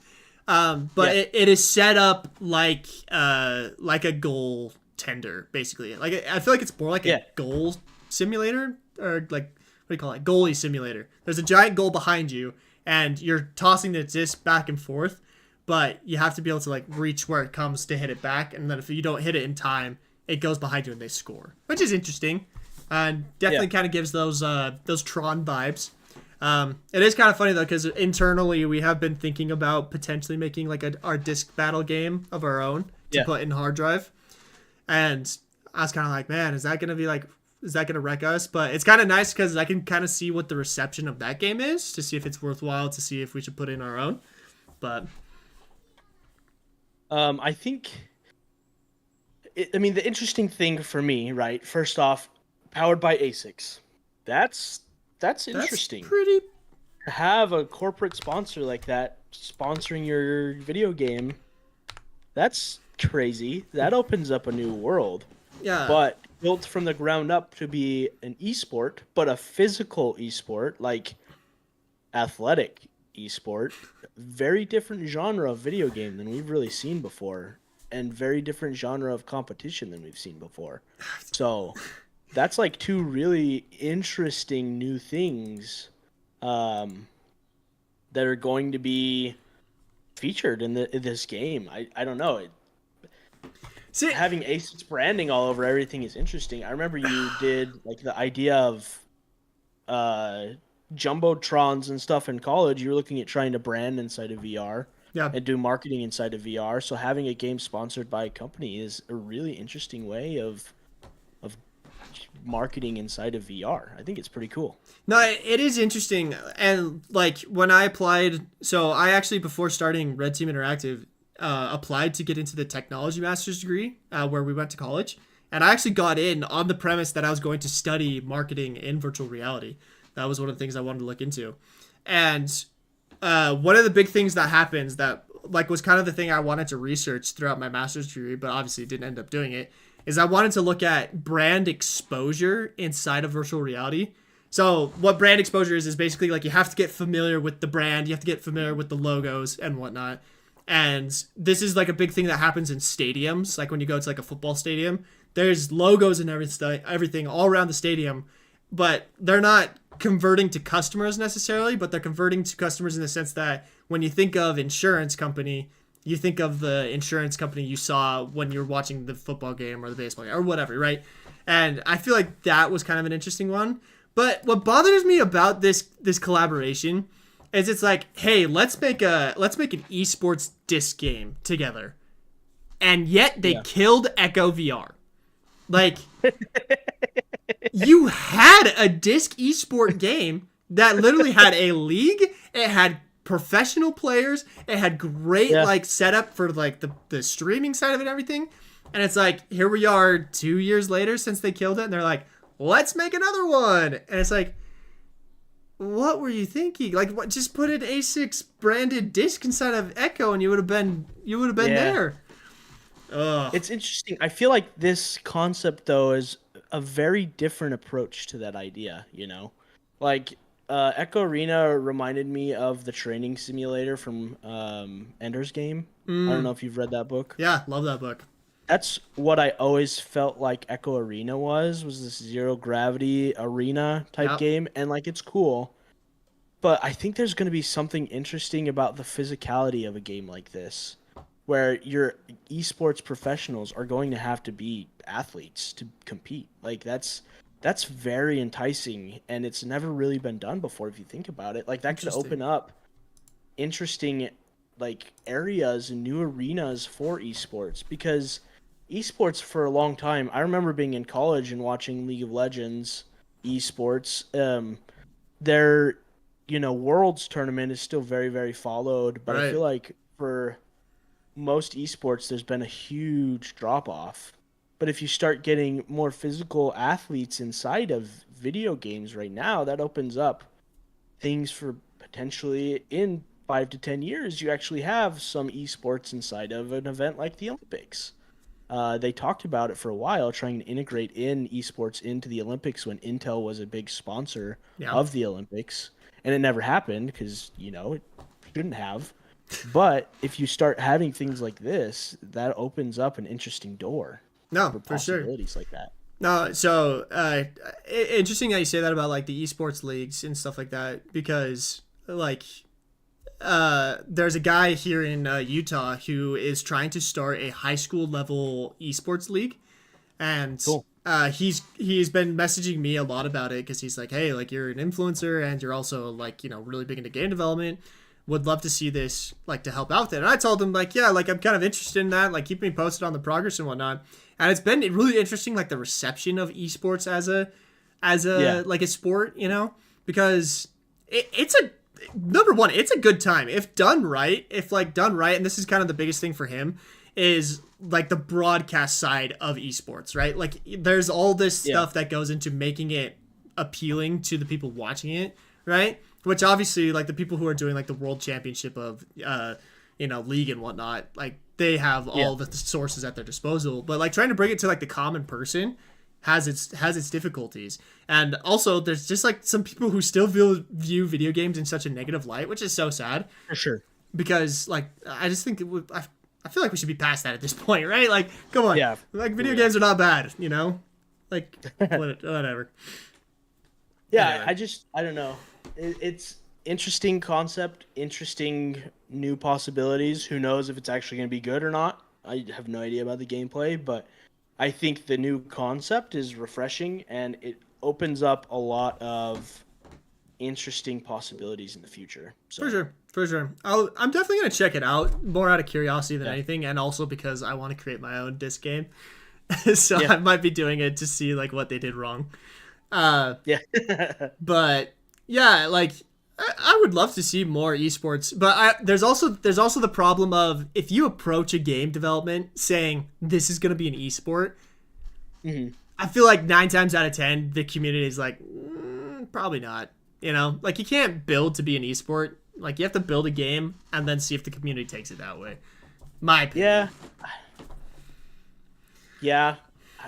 but Yeah. it is set up like a goal tender basically. Like I feel like it's more like Yeah. a goal simulator or like what do you call it? Goalie simulator. There's a giant goal behind you, and you're tossing the disc back and forth, but you have to be able to like reach where it comes to hit it back, and then if you don't hit it in time, it goes behind you and they score, which is interesting, and definitely kind of gives those Tron vibes. It is kind of funny though because internally we have been thinking about potentially making like our disc battle game of our own to put in hard drive, and I was kind of like, man, is that gonna wreck us? But it's kind of nice because I can kind of see what the reception of that game is to see if it's worthwhile to see if we should put in our own. But I think, I mean, the interesting thing for me, right? First off, powered by ASICs. That's interesting. That's pretty. To have a corporate sponsor like that sponsoring your video game, that's crazy. That opens up a new world. Yeah. But built from the ground up to be an esport, but a physical esport, like athletic esport, very different genre of video game than we've really seen before, and very different genre of competition than we've seen before. So that's like two really interesting new things that are going to be featured in this game. I don't know. See, Having ASICS branding all over everything is interesting. I remember you did like the idea of jumbotrons and stuff in college. You were looking at trying to brand inside of VR and do marketing inside of VR. So having a game sponsored by a company is a really interesting way of marketing inside of VR. I think it's pretty cool. No, it is interesting. And like when I applied, so I actually before starting Red Team Interactive, applied to get into the technology master's degree where we went to college, and I actually got in on the premise that I was going to study marketing in virtual reality. That was one of the things I wanted to look into, and one of the big things that happens that like was kind of the thing I wanted to research throughout my master's degree, but obviously didn't end up doing it, is I wanted to look at brand exposure inside of virtual reality. So what brand exposure is basically like you have to get familiar with the brand, you have to get familiar with the logos and whatnot. And this is like a big thing that happens in stadiums. Like when you go to like a football stadium, there's logos and everything all around the stadium, but they're not converting to customers necessarily, but they're converting to customers in the sense that when you think of insurance company, you think of the insurance company you saw when you're watching the football game or the baseball game or whatever, right? And I feel like that was kind of an interesting one. But what bothers me about this collaboration is it's like, hey, let's make an esports disc game together, and yet they killed Echo VR. Like, you had a disc esport game that literally had a league. It had professional players. It had great like setup for like the streaming side of it and everything. And it's like, here we are 2 years later since they killed it, and they're like, let's make another one. And it's like, what were you thinking? Like, what? Just put an ASICS branded disc inside of Echo, and you would have been there. Ugh. It's interesting. I feel like this concept though is a very different approach to that idea. You know, like Echo Arena reminded me of the training simulator from Ender's Game. I don't know if you've read that book. Yeah, love that book. That's what I always felt like Echo Arena was this zero gravity arena type game, and like it's cool. But I think there's going to be something interesting about the physicality of a game like this, where your esports professionals are going to have to be athletes to compete. Like that's very enticing, and it's never really been done before if you think about it. Like that could open up interesting like areas and new arenas for esports, because esports for a long time, I remember being in college and watching League of Legends esports. Their Worlds tournament is still very, very followed, but I feel like for most esports there's been a huge drop off. But if you start getting more physical athletes inside of video games right now, that opens up things for potentially in 5 to 10 years you actually have some esports inside of an event like the Olympics. they talked about it for a while, trying to integrate in esports into the Olympics when Intel was a big sponsor Yeah. of the Olympics, and it never happened because it shouldn't have. But if you start having things like this, that opens up an interesting door No, for for sure. possibilities like that. No, so interesting how you say that about like the esports leagues and stuff like that, because like there's a guy here in Utah who is trying to start a high school level esports league, and Cool. He's been messaging me a lot about it because he's like, hey, like you're an influencer and you're also like really big into game development. Would love to see this like to help out with it. And I told him like, yeah, like I'm kind of interested in that. Like keep me posted on the progress and whatnot. And it's been really interesting, like the reception of esports as a like a sport, because it's a number one, it's a good time if done right. If like done right, and this is kind of the biggest thing for him is like the broadcast side of esports, right? Like there's all this stuff that goes into making it appealing to the people watching it, right? Which obviously like the people who are doing like the world championship of league and whatnot, like they have all the sources at their disposal, but like trying to bring it to like the common person has its difficulties. And also there's just like some people who still view video games in such a negative light, which is so sad. For sure. Because like I just think I feel like we should be past that at this point, right? Like come on. Yeah. Like video games are not bad, like whatever. Yeah, Anyway. I don't know. It's interesting concept, interesting new possibilities. Who knows if it's actually going to be good or not? I have no idea about the gameplay, but I think the new concept is refreshing and it opens up a lot of interesting possibilities in the future. So, For sure. I'm definitely gonna check it out more out of curiosity than anything, and also because I want to create my own disc game. So I might be doing it to see like what they did wrong. Yeah. But yeah, like I would love to see more esports, but there's also the problem of if you approach a game development saying this is gonna be an esport, I feel like 9 times out of 10 the community is like probably not. Like you can't build to be an esport. Like you have to build a game and then see if the community takes it that way. My opinion. Yeah.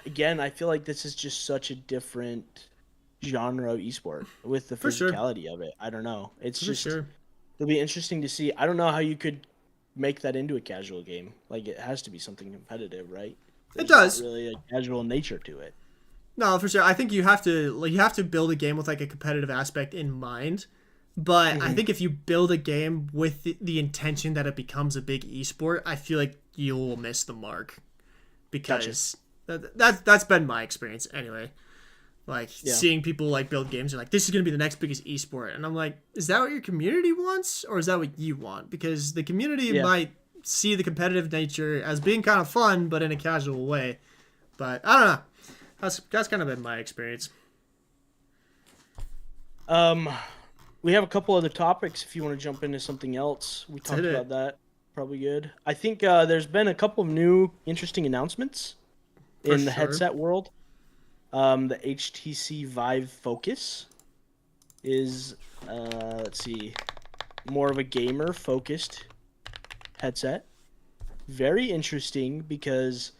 Again, I feel like this is just such a different genre of esport with the physicality of it. I don't know. It's just it'll be interesting to see. I don't know how you could make that into a casual game. Like it has to be something competitive, right? It does. Not really a casual nature to it. No, for sure. I think you have to build a game with like a competitive aspect in mind. But I think if you build a game with the intention that it becomes a big esport, I feel like you will miss the mark. Because that's been my experience anyway. Like seeing people like build games and like this is gonna be the next biggest esport, and I'm like, is that what your community wants or is that what you want? Because the community might see the competitive nature as being kind of fun, but in a casual way. But I don't know. That's kind of been my experience. We have a couple other topics if you want to jump into something else. We talked about that. Probably good. I think there's been a couple of new interesting announcements in the headset world. The HTC Vive Focus is, let's see, more of a gamer-focused headset. Very interesting because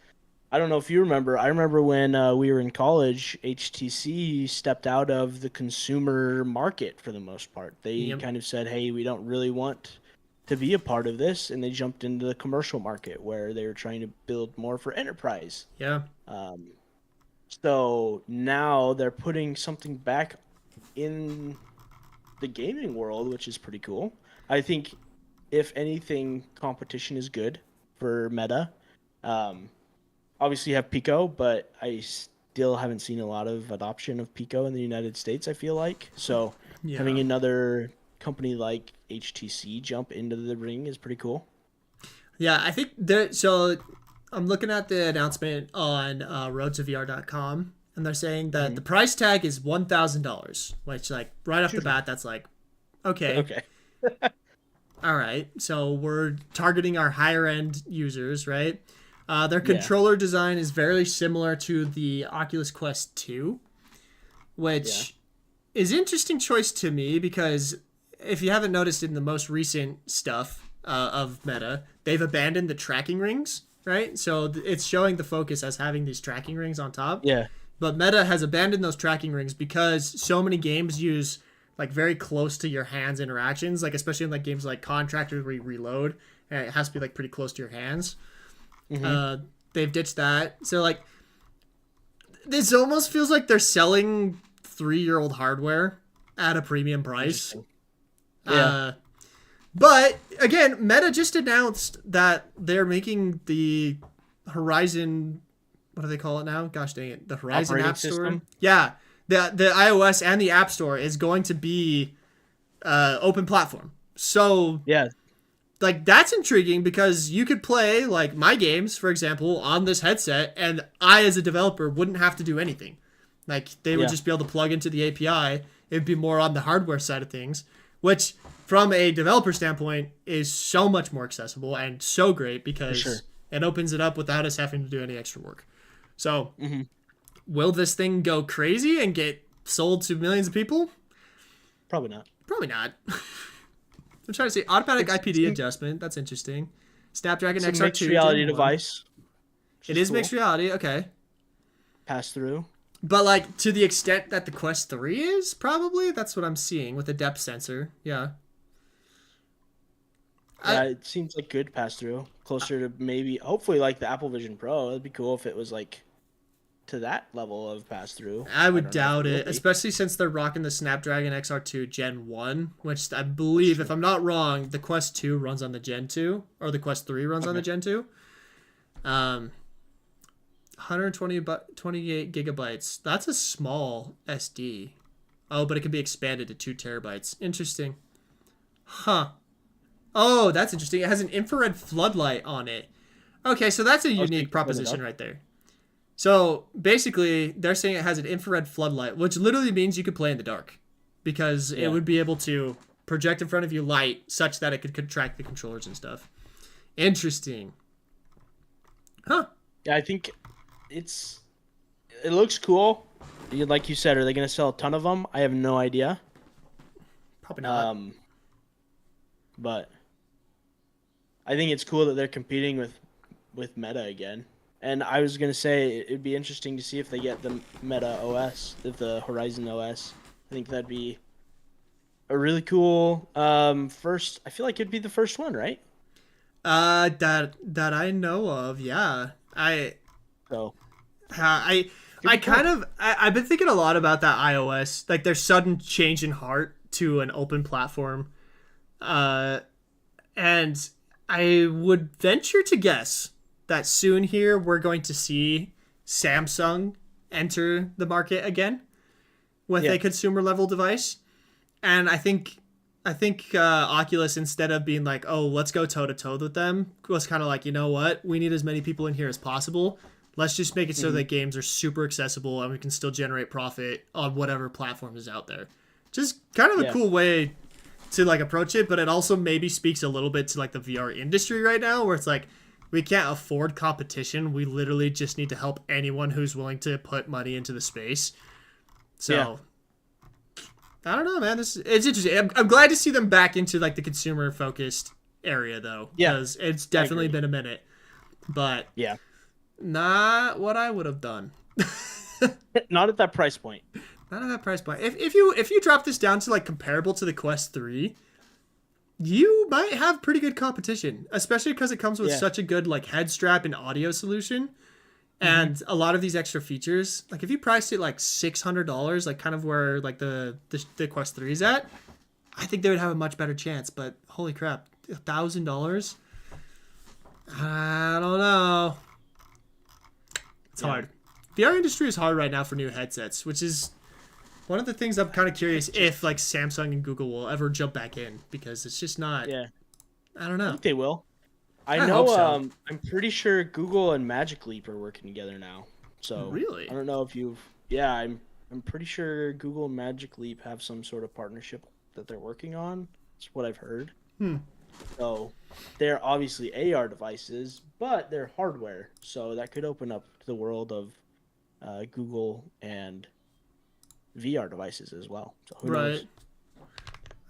I don't know if you remember. I remember when we were in college, HTC stepped out of the consumer market for the most part. They kind of said, hey, we don't really want to be a part of this, and they jumped into the commercial market where they were trying to build more for enterprise. Yeah. So now they're putting something back in the gaming world, which is pretty cool. I think, if anything, competition is good for Meta. Obviously, you have Pico, but I still haven't seen a lot of adoption of Pico in the United States, I feel like. So having another company like HTC jump into the ring is pretty cool. Yeah, I think so I'm looking at the announcement on roadtovr.com, and they're saying that the price tag is $1,000, which like right off the bat, that's like, okay. All right. So we're targeting our higher end users, right? Their controller design is very similar to the Oculus Quest 2, which is an interesting choice to me because if you haven't noticed in the most recent stuff of Meta, they've abandoned the tracking rings. right? So it's showing the focus as having these tracking rings on top. Yeah. But Meta has abandoned those tracking rings because so many games use like very close to your hands interactions, like especially in like games like Contractor where you reload and it has to be like pretty close to your hands. They've ditched that. So like this almost feels like they're selling 3-year-old hardware at a premium price. Yeah. But again, Meta just announced that they're making the Horizon, what do they call it now? Gosh dang it, the Horizon Operating App Store. system? Yeah, the iOS and the App Store is going to be open platform. So Yeah. like that's intriguing because you could play like my games, for example, on this headset, and I as a developer wouldn't have to do anything. Like they would just be able to plug into the API. It'd be more on the hardware side of things, which from a developer standpoint is so much more accessible and so great because it opens it up without us having to do any extra work. So will this thing go crazy and get sold to millions of people? Probably not. Probably not. I'm trying to see automatic IPD adjustment. That's interesting. Snapdragon It's a XR2 mixed reality Gen 1. device. It is mixed reality. Okay. Pass through. But like to the extent that the Quest 3 is, probably that's what I'm seeing with the depth sensor. Yeah. Yeah, it seems like good pass through. Closer to maybe, hopefully, like the Apple Vision Pro. It'd be cool if it was like to that level of pass through. I would doubt it, especially since they're rocking the Snapdragon XR2 Gen 1, which I believe, if I'm not wrong, the Quest 2 runs on the Gen 2, or the Quest 3 runs on the Gen 2. 128 gigabytes. That's a small SD. Oh, but it can be expanded to 2 terabytes. Interesting. Huh. Oh, that's interesting. It has an infrared floodlight on it. Okay, so that's a unique proposition right there. So basically, they're saying it has an infrared floodlight, which literally means you could play in the dark because it would be able to project in front of you light such that it could contract the controllers and stuff. Interesting. Huh. Yeah, I think it looks cool. Like you said, are they going to sell a ton of them? I have no idea. Probably not. But I think it's cool that they're competing with Meta again. And I was going to say it'd be interesting to see if they get the Meta OS, the Horizon OS. I think that'd be a really cool first. I feel like it'd be the first one, right? That I know of, yeah. I've been thinking a lot about that iOS, like their sudden change in heart to an open platform. And I would venture to guess that soon here we're going to see Samsung enter the market again with a consumer level device. And I think Oculus, instead of being like, oh, let's go toe to toe with them, was kind of like, you know what? We need as many people in here as possible. Let's just make it so that games are super accessible and we can still generate profit on whatever platform is out there. Just kind of a cool way to like approach it, but it also maybe speaks a little bit to like the VR industry right now, where it's like we can't afford competition. We literally just need to help anyone who's willing to put money into the space. So I don't know, man. It's interesting. I'm glad to see them back into like the consumer focused area though, because it's definitely been a minute. But not what I would have done. Not at that price point. Not at that price point. If you drop this down to like comparable to the Quest 3, you might have pretty good competition, especially because it comes with such a good like head strap and audio solution, and a lot of these extra features. Like if you priced it like $600, like kind of where like the Quest 3 is at, I think they would have a much better chance. But holy crap, $1,000? I don't know. It's hard. VR industry is hard right now for new headsets, which is one of the things I'm kind of curious if like Samsung and Google will ever jump back in, because it's just not. I don't know. I think they will. I hope know. so. I'm pretty sure Google and Magic Leap are working together now. So really, I don't know if you've. Yeah, I'm pretty sure Google and Magic Leap have some sort of partnership that they're working on. That's what I've heard. So they're obviously AR devices, but they're hardware. So that could open up the world of Google and VR devices as well. So who knows?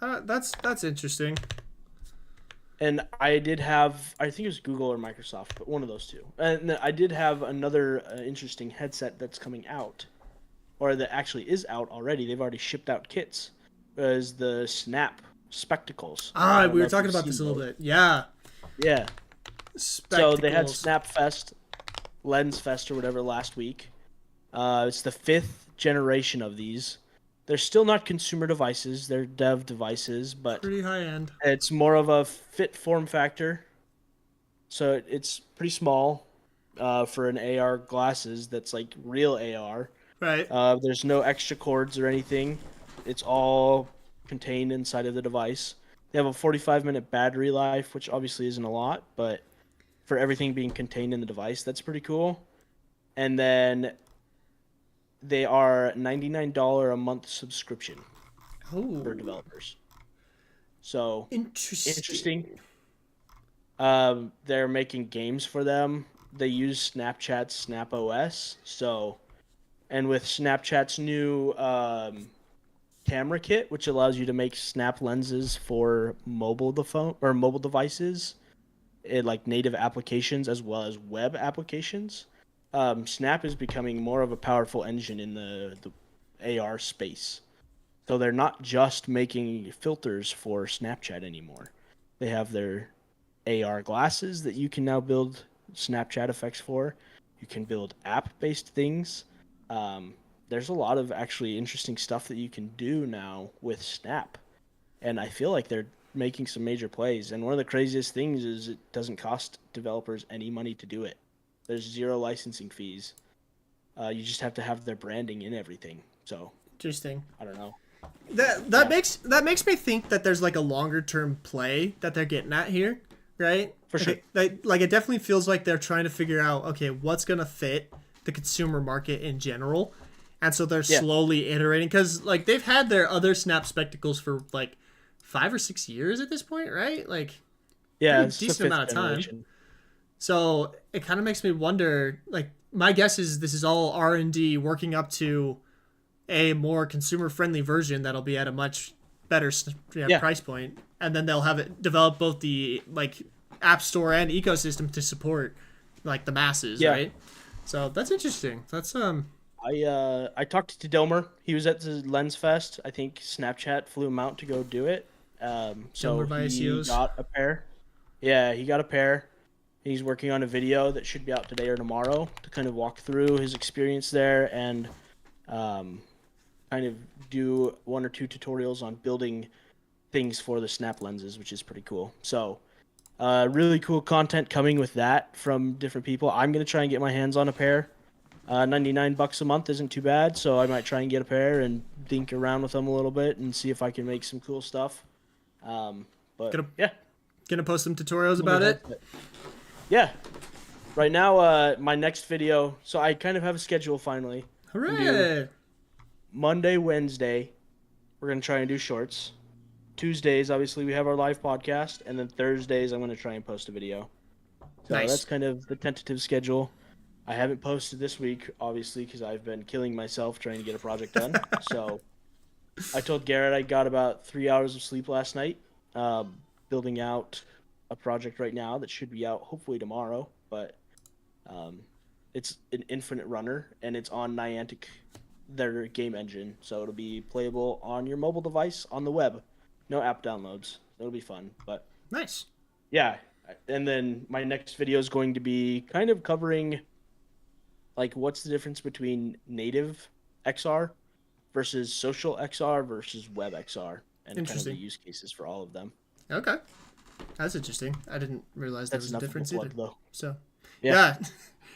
That's interesting. And I did have, I think it was Google or Microsoft, but one of those two. And I did have another interesting headset that's coming out, or that actually is out already. They've already shipped out kits. Is the Snap Spectacles. I don't We know were if talking you've about this a seen little those. bit. Yeah. Yeah. So they had Spectacles. Snap Fest, Lens Fest, or whatever last week. It's the 5th generation of these. They're still not consumer devices; they're dev devices, but Pretty high end. it's more of a fit form factor. So it's pretty small for an AR glasses that's like real AR. Right. There's no extra cords or anything. It's all contained inside of the device. They have a 45-minute battery life, which obviously isn't a lot, but for everything being contained in the device, that's pretty cool. And then they are $99 a month subscription Oh. for developers. So interesting. They're making games for them. They use Snapchat's Snap OS. So, and with Snapchat's new camera kit, which allows you to make snap lenses for mobile devices, like native applications as well as web applications. Snap is becoming more of a powerful engine in the AR space. So they're not just making filters for Snapchat anymore. They have their AR glasses that you can now build Snapchat effects for. You can build app-based things. There's a lot of actually interesting stuff that you can do now with Snap. And I feel like they're making some major plays. And one of the craziest things is it doesn't cost developers any money to do it. There's 0 licensing fees. You just have to have their branding in everything. So Interesting. I don't know. That makes me think that there's like a longer term play that they're getting at here, right? For sure. Like it definitely feels like they're trying to figure out, okay, what's gonna fit the consumer market in general, and so they're slowly iterating, because like they've had their other Snap Spectacles for like 5 or 6 years at this point, right? Like It's the decent 5th amount of time. generation. So it kind of makes me wonder, like, my guess is this is all R&D working up to a more consumer-friendly version that'll be at a much better price point, and then they'll have it develop both the like app store and ecosystem to support like the masses, right? So that's interesting. That's I talked to Dilmer. He was at the Lens Fest. I think Snapchat flew him out to go do it. So Dilmer by he SEOs. got a pair. Yeah, he got a pair. He's working on a video that should be out today or tomorrow to kind of walk through his experience there and kind of do 1 or 2 tutorials on building things for the Snap lenses, which is pretty cool. So really cool content coming with that from different people. I'm going to try and get my hands on a pair. $99 a month isn't too bad, so I might try and get a pair and dink around with them a little bit and see if I can make some cool stuff. Gonna post some tutorials about it. Yeah. Right now, my next video, so I kind of have a schedule finally. Hooray! Monday, Wednesday, we're going to try and do shorts. Tuesdays, obviously, we have our live podcast. And then Thursdays, I'm going to try and post a video. So that's kind of the tentative schedule. I haven't posted this week, obviously, because I've been killing myself trying to get a project done. So I told Garrett I got about 3 hours of sleep last night, building out a project right now that should be out hopefully tomorrow. But it's an infinite runner, and it's on Niantic, their game engine. So it'll be playable on your mobile device on the web. No app downloads. It'll be fun. But Nice. yeah. And then my next video is going to be kind of covering like what's the difference between native XR versus social XR versus web XR, and kind of the use cases for all of them. Okay. That's interesting. I didn't realize there was a difference either. Though. So, yeah.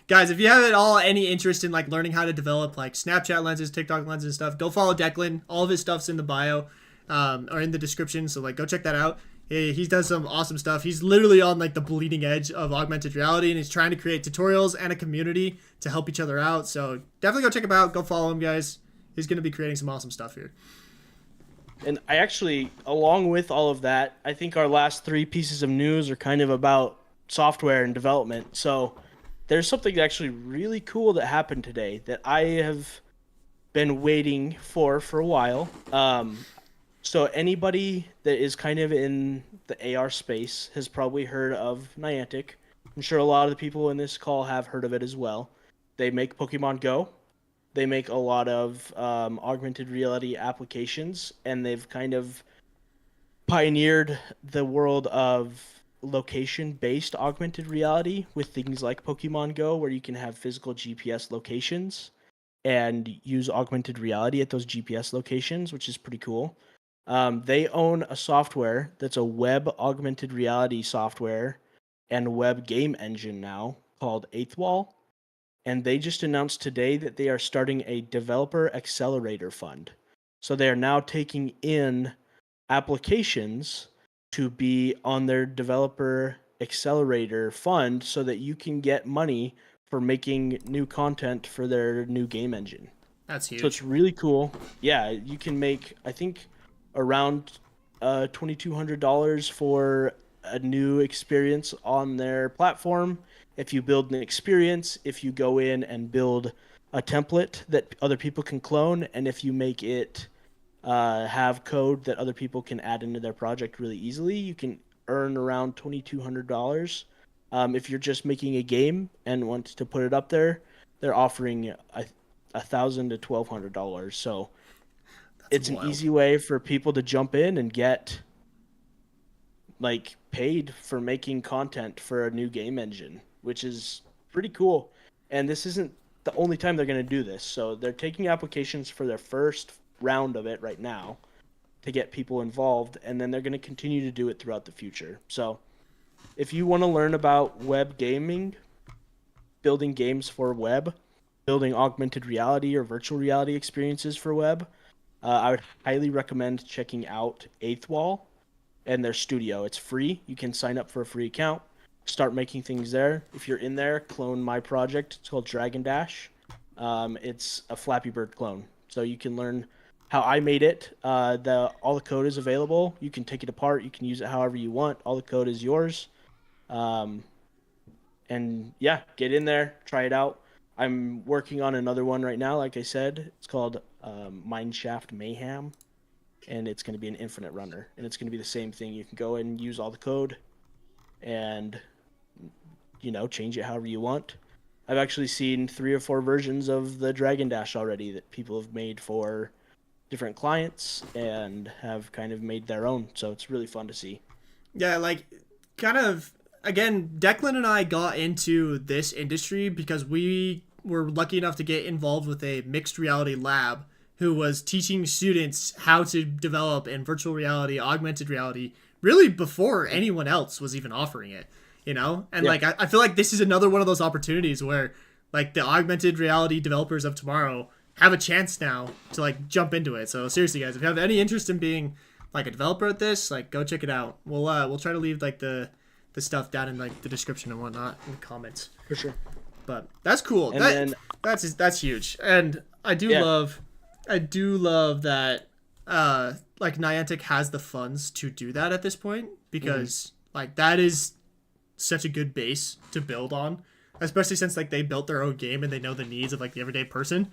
Guys, if you have at all any interest in like learning how to develop like Snapchat lenses, TikTok lenses and stuff, go follow Declan. All of his stuff's in the bio or in the description. So like go check that out. He does some awesome stuff. He's literally on like the bleeding edge of augmented reality, and he's trying to create tutorials and a community to help each other out. So definitely go check him out. Go follow him, guys. He's going to be creating some awesome stuff here. And I actually, along with all of that, I think our last 3 pieces of news are kind of about software and development. So there's something actually really cool that happened today that I have been waiting for a while. So anybody that is kind of in the AR space has probably heard of Niantic. I'm sure a lot of the people in this call have heard of it as well. They make Pokemon Go. They make a lot of augmented reality applications, and they've kind of pioneered the world of location-based augmented reality with things like Pokemon Go, where you can have physical GPS locations and use augmented reality at those GPS locations, which is pretty cool. They own a software that's a web augmented reality software and web game engine now called Eighth Wall. And they just announced today that they are starting a developer accelerator fund. So they are now taking in applications to be on their developer accelerator fund so that you can get money for making new content for their new game engine. That's huge. So it's really cool. Yeah, you can make, I think, around $2,200 for a new experience on their platform. If you build an experience, if you go in and build a template that other people can clone, and if you make it have code that other people can add into their project really easily, you can earn around $2,200. If you're just making a game and want to put it up there, they're offering $1,000 to $1,200. So it's wild. an easy way for people to jump in and get like paid for making content for a new game engine, which is pretty cool. And this isn't the only time they're going to do this. So they're taking applications for their first round of it right now to get people involved, and then they're going to continue to do it throughout the future. So if you want to learn about web gaming, building games for web, building augmented reality or virtual reality experiences for web, I would highly recommend checking out Eighth Wall and their studio. It's free. You can sign up for a free account, start making things there. If you're in there, clone my project. It's called Dragon Dash. It's a Flappy Bird clone. So you can learn how I made it. All the code is available. You can take it apart. You can use it however you want. All the code is yours. And yeah, get in there, try it out. I'm working on another one right now. Like I said, it's called Mineshaft Mayhem, and it's going to be an infinite runner, and it's going to be the same thing. You can go and use all the code and, change it however you want. I've actually seen 3 or 4 versions of the Dragon Dash already that people have made for different clients and have kind of made their own. So it's really fun to see. Yeah, like, kind of, again, Declan and I got into this industry because we were lucky enough to get involved with a mixed reality lab who was teaching students how to develop in virtual reality, augmented reality, really before anyone else was even offering it, And Yeah. like, I feel like this is another one of those opportunities where like the augmented reality developers of tomorrow have a chance now to like jump into it. So seriously, guys, if you have any interest in being like a developer at this, like go check it out. We'll try to leave like the stuff down in like the description and whatnot in the comments. For sure. But that's cool. And That's huge. And I do love that like Niantic has the funds to do that at this point, because like that is such a good base to build on, especially since like they built their own game and they know the needs of like the everyday person.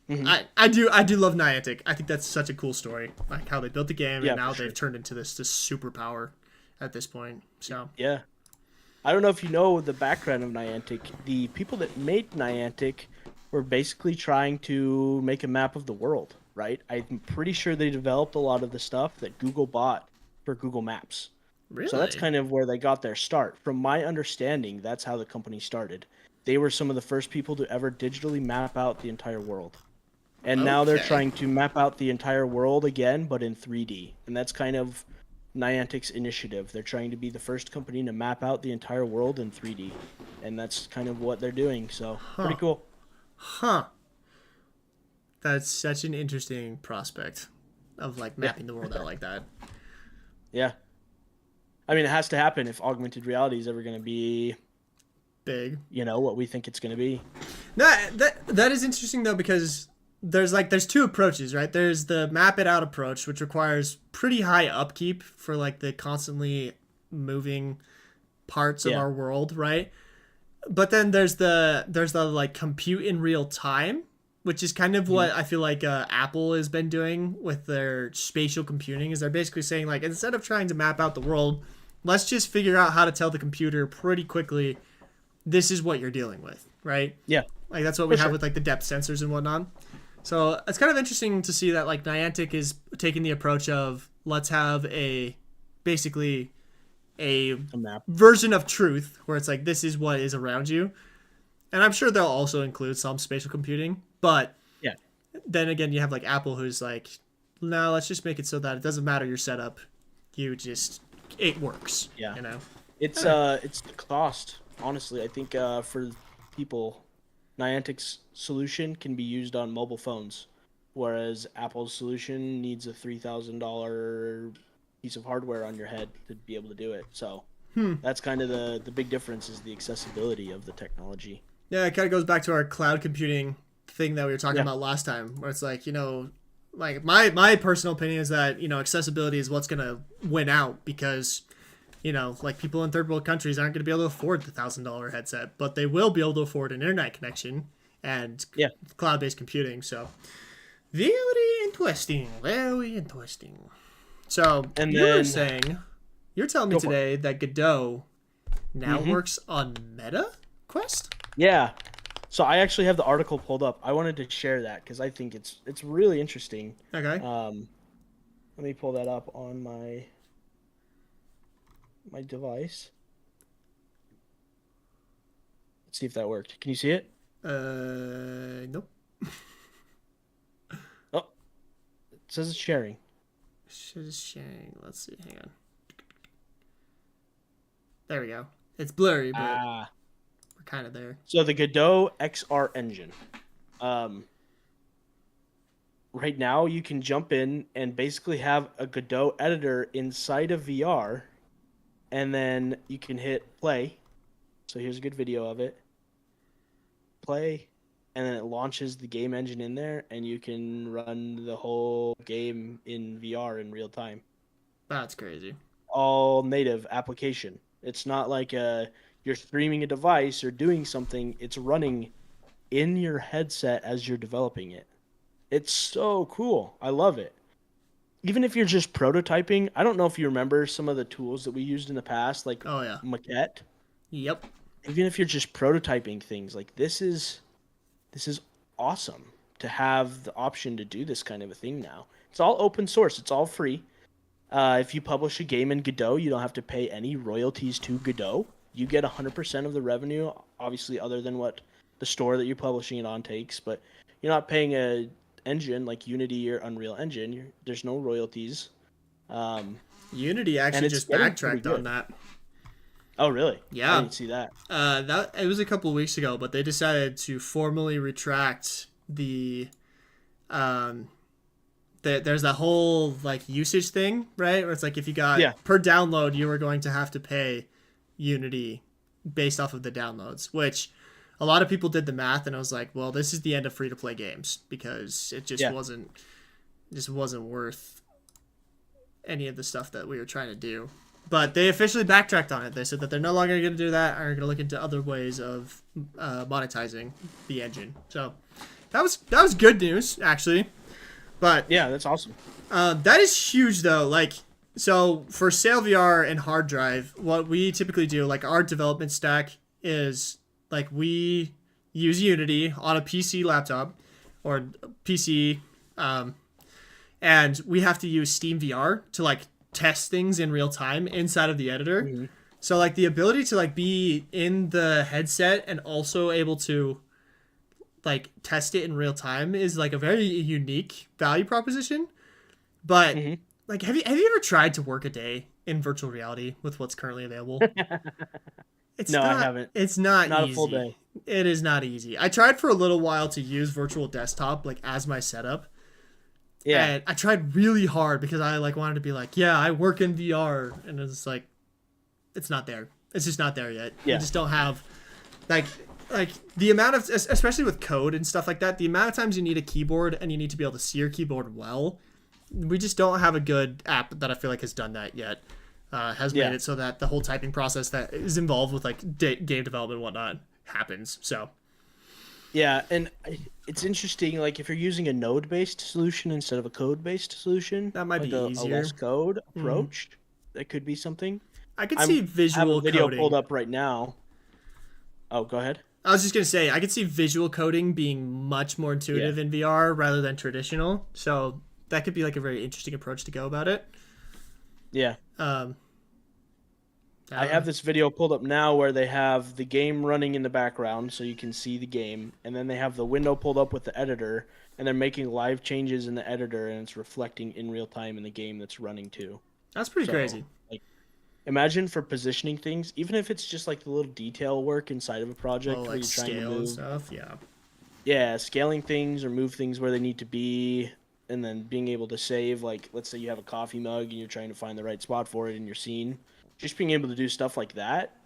I do love Niantic. I think that's such a cool story, like how they built the game and now they've turned into this superpower at this point. So yeah, I don't know if you know the background of Niantic. The people that made Niantic were basically trying to make a map of the world, right? I'm pretty sure they developed a lot of the stuff that Google bought for Google Maps. really, So that's kind of where they got their start. From my understanding, that's how the company started. They were some of the first people to ever digitally map out the entire world. And now they're trying to map out the entire world again, but in 3D. And that's kind of Niantic's initiative. They're trying to be the first company to map out the entire world in 3D. And that's kind of what they're doing. So pretty cool. Huh. That's such an interesting prospect of like mapping the world out like that. Yeah. I mean, it has to happen if augmented reality is ever going to be Big. What we think it's going to be. No, that is interesting though, because there's 2 approaches, right? There's the map it out approach, which requires pretty high upkeep for like the constantly moving parts of our world, right? But then there's the like compute in real time which is kind of what I feel like Apple has been doing with their spatial computing. Is they're basically saying like, instead of trying to map out the world, let's just figure out how to tell the computer pretty quickly, this is what you're dealing with, right? Yeah. Like that's what we have with like the depth sensors and whatnot. So it's kind of interesting to see that like Niantic is taking the approach of, let's have basically a map version of truth where it's like, this is what is around you. And I'm sure they'll also include some spatial computing, but yeah. Then again, you have like Apple, who's like, no, let's just make it so that it doesn't matter your setup, it works. Yeah, you know, it's the cost. Honestly, I think for people, Niantic's solution can be used on mobile phones, whereas Apple's solution needs a $3,000 piece of hardware on your head to be able to do it. So that's kind of the big difference, is the accessibility of the technology. Yeah, it kind of goes back to our cloud computing thing that we were talking about last time, where it's like, like my personal opinion is that, accessibility is what's going to win out, because, like people in third world countries aren't going to be able to afford the $1,000 headset, but they will be able to afford an internet connection and cloud-based computing. So very interesting. So you're telling me today that Godot now works on Meta Quest? Yeah. So I actually have the article pulled up. I wanted to share that because I think it's really interesting. Okay. Let me pull that up on my device. Let's see if that worked. Can you see it? Nope. Oh, it says it's sharing. Sharing. Let's see. Hang on. There we go. It's blurry, but we're kind of there. So the Godot XR engine. Right now, you can jump in and basically have a Godot editor inside of VR, and then you can hit play. So here's a good video of it. Play, and then it launches the game engine in there, and you can run the whole game in VR in real time. That's crazy. All native application. It's not like you're streaming a device or doing something. It's running in your headset as you're developing it. It's so cool. I love it. Even if you're just prototyping, I don't know if you remember some of the tools that we used in the past, like Maquette. Yep. Even if you're just prototyping things, like this is awesome to have the option to do this kind of a thing now. It's all open source. It's all free. If you publish a game in Godot, you don't have to pay any royalties to Godot. You get 100% of the revenue, obviously, other than what the store that you're publishing it on takes. But you're not paying a engine like Unity or Unreal Engine. There's no royalties. Unity actually just backtracked on that. Oh, really? Yeah. I didn't see that. It was a couple of weeks ago, but they decided to formally retract the there's that whole like usage thing, right? Where it's like if you got per download, you were going to have to pay Unity based off of the downloads, which a lot of people did the math, and I was like, well, this is the end of free-to-play games, because it just wasn't worth any of the stuff that we were trying to do. But they officially backtracked on it. They said that they're no longer going to do that, and are going to look into other ways of monetizing the engine. So that was good news, actually. But yeah, that's awesome. That is huge, though. Like, so for SailVR and hard drive, what we typically do, like our development stack is like we use Unity on a PC laptop or PC, and we have to use Steam VR to like test things in real time inside of the editor. Mm-hmm. So like the ability to like be in the headset and also able to like test it in real time is like a very unique value proposition. But like, have you ever tried to work a day in virtual reality with what's currently available? I haven't. It's not easy. A full day. It is not easy. I tried for a little while to use virtual desktop like as my setup. Yeah. And I tried really hard because I like wanted to be like, yeah, I work in VR, and it's like, it's not there. It's just not there yet. Yeah. You just don't have like the amount of, especially with code and stuff like that, the amount of times you need a keyboard and you need to be able to see your keyboard well. We just don't have a good app that I feel like has done that yet. Has made it so that the whole typing process that is involved with like game development and whatnot happens. So Yeah, and it's interesting. Like if you're using a node-based solution instead of a code-based solution, That might be like a less easier. code Hmm. approach, that could be something. I could see I have a visual video pulled coding. up right now. Oh, go ahead. I was just gonna say I could see visual coding being much more Yeah. intuitive in VR rather than traditional. So that could be like a very interesting approach to go about it. Yeah. Um, I I don't know. have this video pulled up now where they have the game running in the background so you can see the game, and then they have the window pulled up with the editor, and they're making live changes in the editor, and it's reflecting in real time in the game that's running too. That's pretty So, crazy. like, imagine for positioning things, even if it's just like the little detail work inside of a Well, project where like you're trying to scale and move, stuff. Yeah. yeah, scaling things or move things where they need to be, and then being able to save, like, let's say you have a coffee mug and you're trying to find the right spot for it in your scene. Just being able to do stuff like that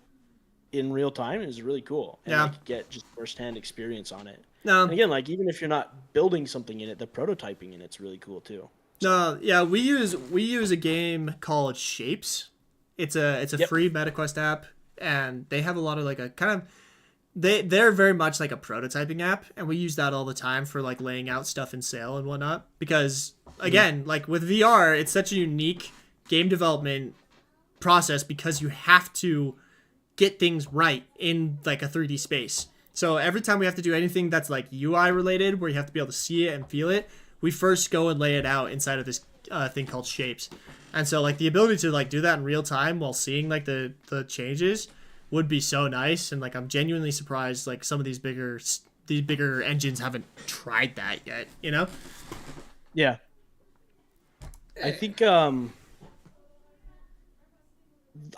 in real time is really cool, and Yeah. like get just firsthand experience on it. And No. again, like even if you're not building something in it, the prototyping in it's really cool too. So, No. Yeah. We use a game called Shapes. It's a yep. free MetaQuest app, and they have a lot of like a kind of they're very much like a prototyping app, and we use that all the time for like laying out stuff in sale and whatnot. Because Mhm. again, like with VR, it's such a unique game development process because you have to get things right in like a 3D space. So every time we have to do anything that's like UI related, where you have to be able to see it and feel it, we first go and lay it out inside of this thing called Shapes. And so like the ability to like do that in real time while seeing like the changes would be so nice. And like I'm genuinely surprised like some of these bigger engines haven't tried that yet. You know? Yeah, I think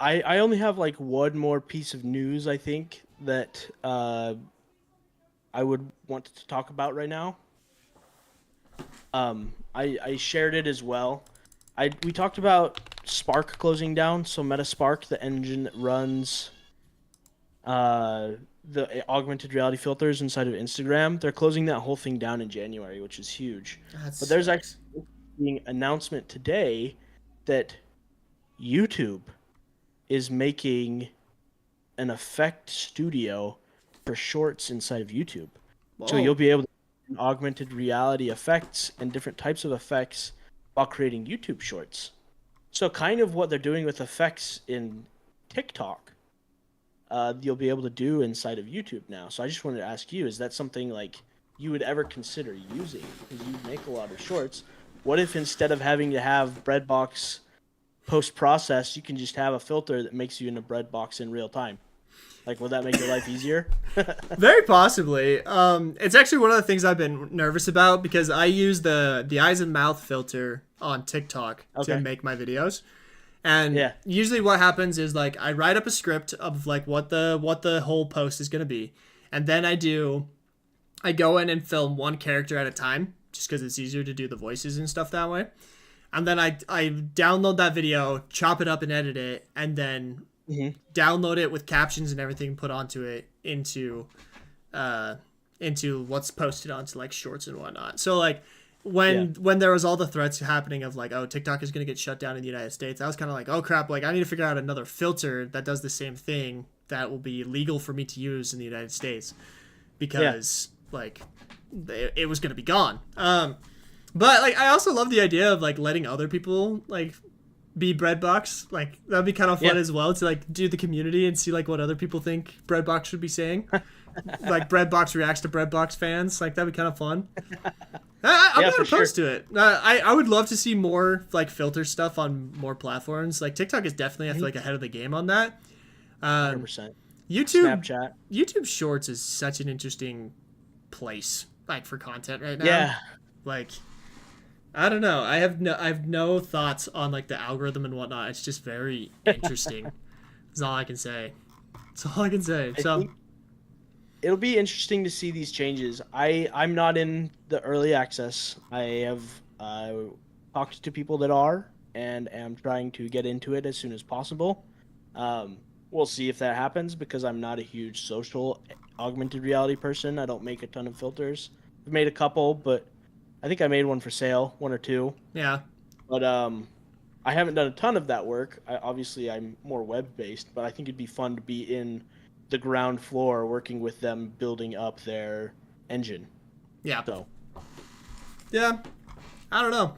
I only have like one more piece of news I think that I would want to talk about right now. I shared it as well. We talked about Spark closing down. So MetaSpark, the engine that runs the augmented reality filters inside of Instagram, they're closing that whole thing down in January, which is huge. That But there's actually sucks. an announcement today that YouTube is making an effect studio for shorts inside of YouTube. So you'll Whoa. be able to do augmented reality effects and different types of effects while creating YouTube shorts. So kind of what they're doing with effects in TikTok, you'll be able to do inside of YouTube now. So I just wanted to ask you, is that something like you would ever consider using? Because you make a lot of shorts. What if instead of having to have Breadbox post process, you can just have a filter that makes you in a Breadbox in real time? Like, would that make your life easier? Very possibly. It's actually one of the things I've been nervous about because I use the eyes and mouth filter on TikTok to Okay. make my videos. And Yeah. usually what happens is like I write up a script of like what the whole post is going to be. And then I go in and film one character at a time just cuz it's easier to do the voices and stuff that way. And then I download that video, chop it up and edit it, and then Hmm. download it with captions and everything put onto it uh into what's posted onto like shorts and whatnot. So like Yeah. when there was all the threats happening of like, oh, TikTok is gonna get shut down in the United States, I was kind of like, oh crap, like I need to figure out another filter that does the same thing that will be legal for me to use in the United States Yeah. because like it was gonna be gone. But like I also love the idea of like letting other people like be Breadbox. Like that'd be kind of fun Yeah. as well to like do the community and see like what other people think Breadbox should be saying. Like Breadbox reacts to Breadbox fans. Like that'd be kind of fun. I'm Yeah, not for sure. opposed to it. I would love to see more like filter stuff on more platforms. Like TikTok is definitely I feel like ahead of the game on that. Um, 100%. YouTube Snapchat. YouTube Shorts is such an interesting place like for content right now. Yeah. Like I don't know. I have no thoughts on like the algorithm and whatnot. It's just very interesting. That's all I can say. That's all I can say. I So think it'll be interesting to see these changes. I'm not in the early access. I have talked to people that are and am trying to get into it as soon as possible. We'll see if that happens because I'm not a huge social augmented reality person. I don't make a ton of filters. I've made a couple, but I think I made one for sale, one or two. yeah, But I haven't done a ton of that work. Obviously, I'm more web based, but I think it'd be fun to be in the ground floor working with them, building up engine. Yeah. So Yeah. I don't know.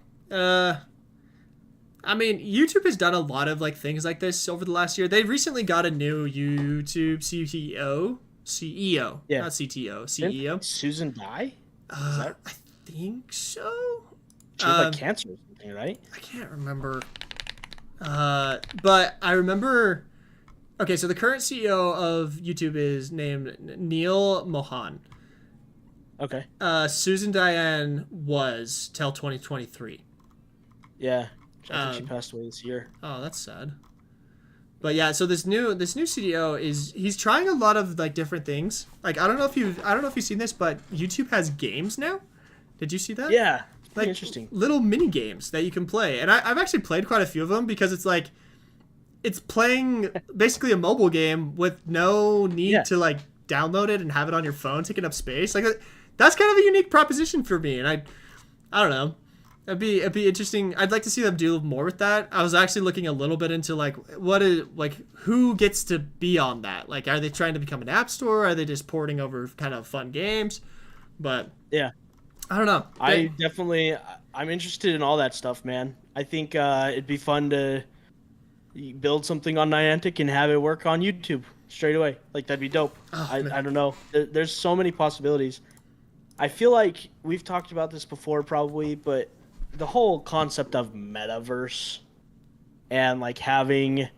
I mean, YouTube has done a lot of like things like this over the last year. They recently got a new YouTube CEO, yeah, not CTO, CEO. Susan Dye. Is that I think so. she had like cancer or something, right? I can't remember. But I remember. Okay, so the current CEO of YouTube is named Neil Mohan. Okay. Susan Diane was till 2023. Yeah, I think she passed away this year. Oh, that's sad. But yeah, so this new CDO he's trying a lot of like different things. Like I don't know if you've seen this, but YouTube has games now. Did you see that? Yeah, it's like interesting. Little mini games that you can play, and I've actually played quite a few of them because it's playing basically a mobile game with no need to like download it and have it on your phone taking up space. Like that's kind of a unique proposition for me, and I don't know. It'd be interesting. I'd like to see them do more with that. I was actually looking a little bit into who gets to be on that. Like, are they trying to become an app store? Are they just porting over kind of fun games? But yeah, I don't know. I'm interested in all that stuff, man. I think it'd be fun to build something on Niantic and have it work on YouTube straight away. Like that'd be dope. I don't know. There's so many possibilities. I feel like we've talked about this before probably, but the whole concept of metaverse and like having,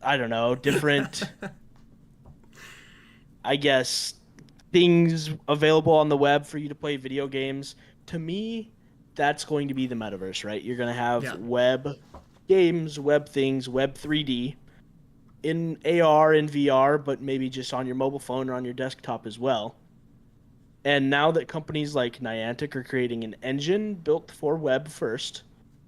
I don't know, different, I guess, things available on the web for you to play video games. To me, that's going to be the metaverse, right? You're going to have web games, web things, web 3D in AR and VR, but maybe just on your mobile phone or on your desktop as well. And now that companies like Niantic are creating an engine built for web first,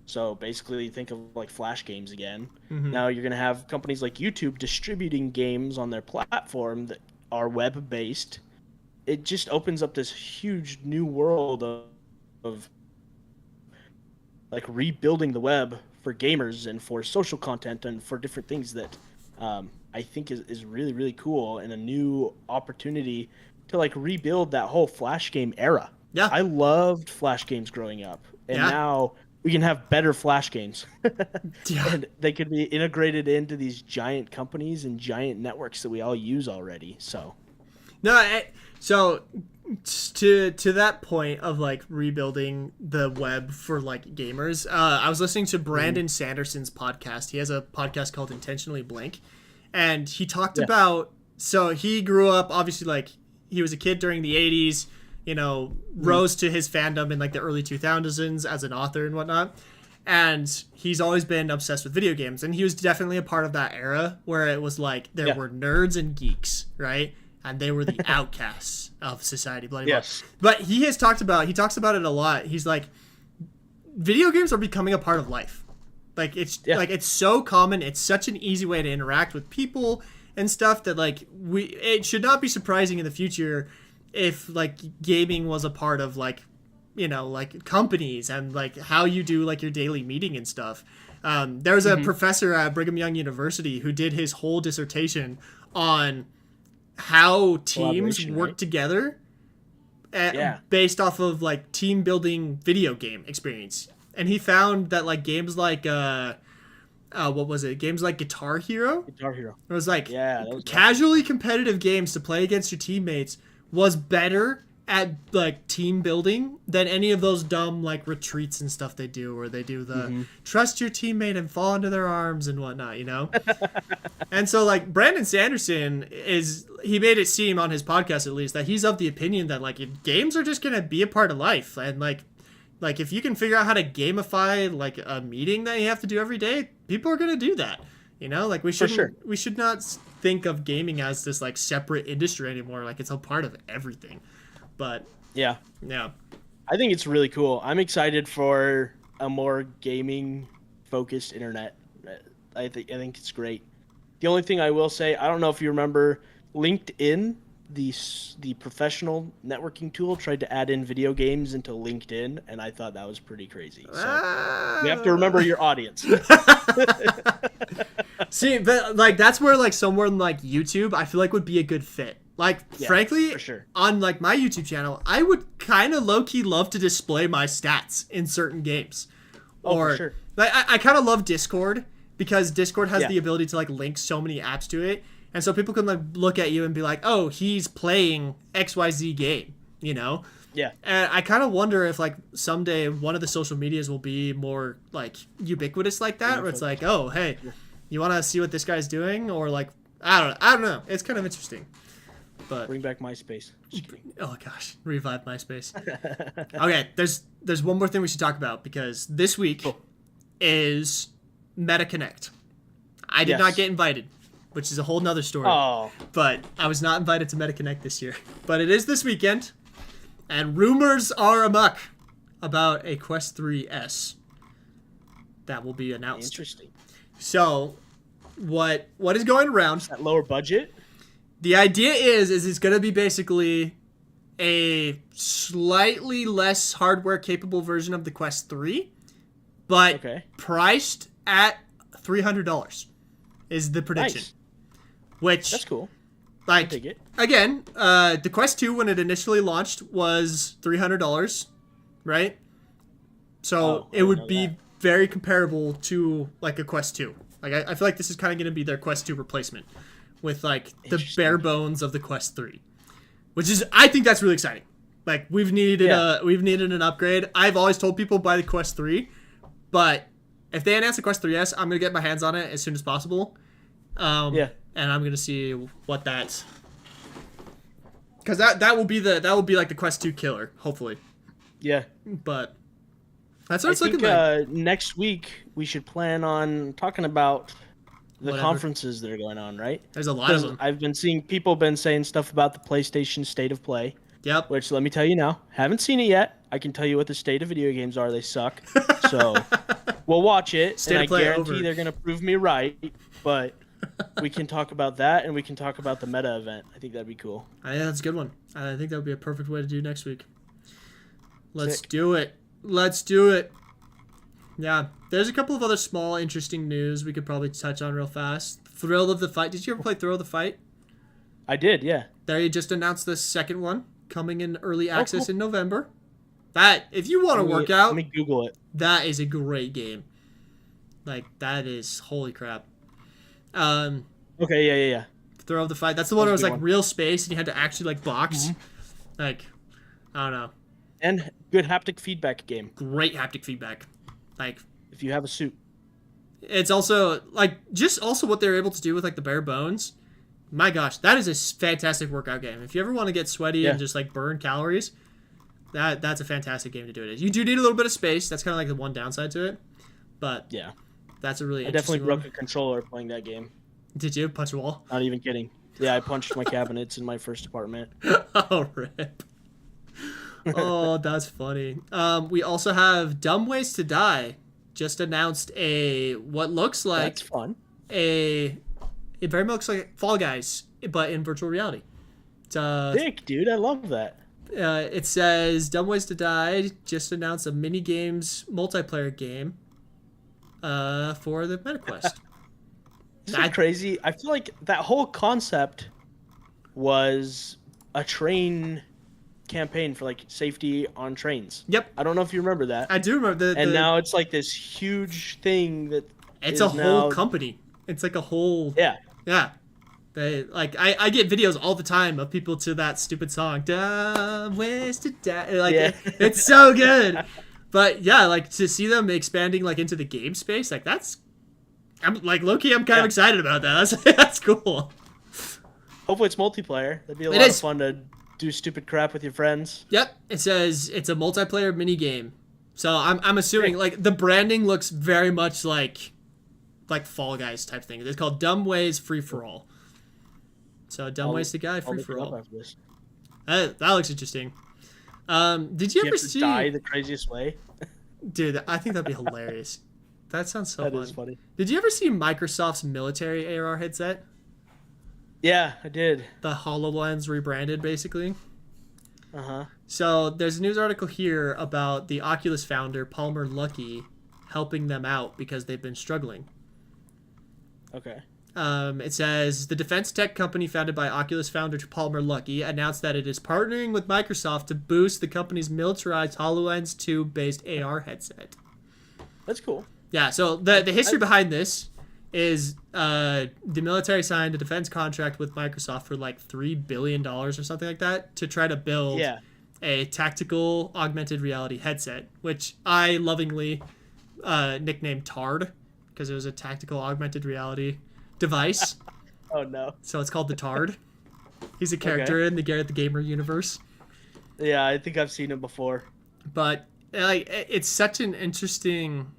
so basically think of like Flash games again. Mm-hmm. Now you're going to have companies like YouTube distributing games on their platform that are web-based. It just opens up this huge new world of like rebuilding the web for gamers and for social content and for different things that I think is really, really cool and a new opportunity to like rebuild that whole Flash game era. Yeah. I loved Flash games growing up. And now we can have better Flash games. And they could be integrated into these giant companies and giant networks that we all use already. So so to that point of like rebuilding the web for like gamers, I was listening to Brandon Sanderson's podcast. He has a podcast called Intentionally Blank, and he talked about, so he grew up obviously like he was a kid during the 80s, rose to his fandom in like the early 2000s as an author and whatnot. And he's always been obsessed with video games. And he was definitely a part of that era where it was like there were nerds and geeks, right? And they were the outcasts of society. Yes. But he talks about it a lot. He's like, video games are becoming a part of life. Like it's so common. It's such an easy way to interact with people and stuff that like it should not be surprising in the future if like gaming was a part of like like companies and like how you do like your daily meeting and stuff. There was a professor at Brigham Young University who did his whole dissertation on how teams work together based off of like team building video game experience. And he found that like games like what was it? Games like Guitar Hero? Guitar Hero. It was like casually competitive games to play against your teammates was better at like team building than any of those dumb like retreats and stuff they do where they do the trust your teammate and fall into their arms and whatnot, And so like Brandon Sanderson he made it seem on his podcast at least that he's of the opinion that like games are just gonna be a part of life, and like if you can figure out how to gamify like a meeting that you have to do every day, people are gonna do that. Like we should not think of gaming as this like separate industry anymore. Like it's a part of everything. But yeah, I think it's really cool. I'm excited for a more gaming focused internet. I think it's great. The only thing I will say, I don't know if you remember, LinkedIn, the professional networking tool, tried to add in video games into LinkedIn, and I thought that was pretty crazy. So you have to remember your audience. See, but like that's where like someone like YouTube I feel like would be a good fit. Like, Yeah, frankly, for sure. on like my YouTube channel, I would kind of low-key love to display my stats in certain games. Oh, Or for sure. like I kind of love Discord because Discord has Yeah. the ability to like link so many apps to it. And so people can like look at you and be like, "Oh, he's playing XYZ game," you know? Yeah. And I kind of wonder if like someday one of the social medias will be more like ubiquitous like that, where it's like, "Oh, hey, you want to see what this guy's doing?" Or like I don't know. It's kind of interesting. But Bring back MySpace. Just kidding. oh gosh, revive MySpace. Okay, there's one more thing we should talk about because this week is Meta Connect. I did Yes. not get invited, which is a whole nother story. Oh, But I was not invited to Meta Connect this year. But it is this weekend, and rumors are amok about a Quest 3S that will be announced. interesting. So, what is going around? That lower budget? The idea is it's going to be basically a slightly less hardware capable version of the Quest 3, but Okay. priced at $300 is the prediction. Nice. Which, That's cool. like, Take it. again, the Quest 2 when it initially launched was $300, right? So Oh, I it didn't would know be that. very comparable to like a Quest 2. Like I feel like this is kind of going to be their Quest 2 replacement with like the Interesting. bare bones of the Quest 3, which is I think that's really exciting. Like we've needed an upgrade. I've always told people buy the Quest 3, but if they announce the Quest 3S, I'm gonna get my hands on it as soon as possible. Yeah. And I'm gonna see what that's because that will be like the Quest 2 killer, hopefully. Yeah. But that's what I it's looking think like. next week we should plan on talking about the Whatever. conferences that are going on, right? There's a lot of Because them. I've been seeing people been saying stuff about the PlayStation State of Play, Yep. which let me tell you now, haven't seen it yet. I can tell you what the state of video games are. They suck. So we'll watch it, State and of I Play guarantee over. they're going to prove me right. But we can talk about that, and we can talk about the meta event. I think that'd be cool. Yeah, that's a good one. I think that would be a perfect way to do next week. Let's Sick. do it. Let's do it. Yeah, there's a couple of other small, interesting news we could probably touch on real fast. Thrill of the Fight. Did you ever play Thrill of the Fight? I did, yeah. They just announced the second one coming in early Oh, access cool. in November. That, if you want to work out, Let me Google it. that is a great game. Like, that is, holy crap. Okay, yeah. Thrill of the Fight. That's the one That where it was was a like good real space and you had to actually like box. Mm-hmm. Like, I don't know. And good haptic feedback game Great haptic feedback. Like, if you have a suit. it's also like just also what they're able to do with like the bare bones. My gosh, that is a fantastic workout game. If you ever want to get sweaty Yeah. and just like burn calories, that's a fantastic game to do it in. You do need a little bit of space. That's kind of like the one downside to it, but Yeah. that's a really I definitely interesting broke one. a controller playing that game. Did you punch a wall? Not even kidding. Yeah, I punched my cabinets in my first apartment. Oh, rip. Oh, that's funny. We also have Dumb Ways to Die. Just announced what looks like That's fun. it very much looks like Fall Guys, but in virtual reality. It's, Dick, dude, I love that. it says Dumb Ways to Die just announced a mini games multiplayer game for the MetaQuest. Isn't it crazy? I feel like that whole concept was a train campaign for like safety on trains. Yep, I don't know if you remember that. I do remember And now it's like this huge thing that it's is a whole now- company. It's like a whole Yeah. yeah. They like I get videos all the time of people to that stupid song Dumb Ways to Die. Like Yeah. it's so good. But yeah, like to see them expanding like into the game space, like I'm like low-key I'm kind of Yeah. excited about that. That's cool. Hopefully it's multiplayer. That'd be a It lot is. of fun to do stupid crap with your friends. Yep, it says it's a multiplayer mini game. So I'm assuming Great. like the branding looks very much like Fall Guys type thing. It's called Dumb Ways Free for All. So Dumb Ways to Die I'll Free look for it up All. after this. That looks interesting. Did you You ever have to see? die the craziest way. Dude, I think that'd be hilarious. That sounds so That fun. is funny. Did you ever see Microsoft's military AR headset? Yeah, I did. The HoloLens rebranded, basically. Uh-huh. So there's a news article here about the Oculus founder, Palmer Luckey, helping them out because they've been struggling. Okay. It says the defense tech company founded by Oculus founder Palmer Luckey announced that it is partnering with Microsoft to boost the company's militarized HoloLens 2 based AR headset. That's cool. Yeah, so the history behind this is the military signed a defense contract with Microsoft for like $3 billion or something like that to try to build a tactical augmented reality headset, which I lovingly nicknamed TARD because it was a tactical augmented reality device. Oh no. So it's called the TARD. He's a character in the Garett the Gamer universe. Yeah, I think I've seen him before. But like it's such an interesting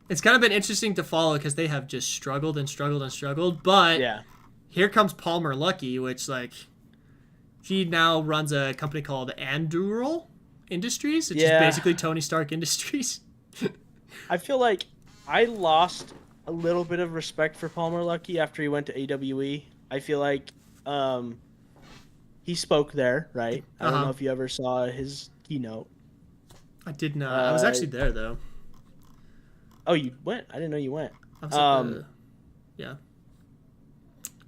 it's kind of been interesting to follow because they have just struggled and struggled and struggled. But here comes Palmer Luckey, which like he now runs a company called Anduril Industries, which is basically Tony Stark Industries. I feel like I lost a little bit of respect for Palmer Luckey after he went to AWE. I feel like he spoke there, right? I don't know if you ever saw his keynote. I did not. I was actually there though. Oh, you went? I didn't know you went. I was yeah.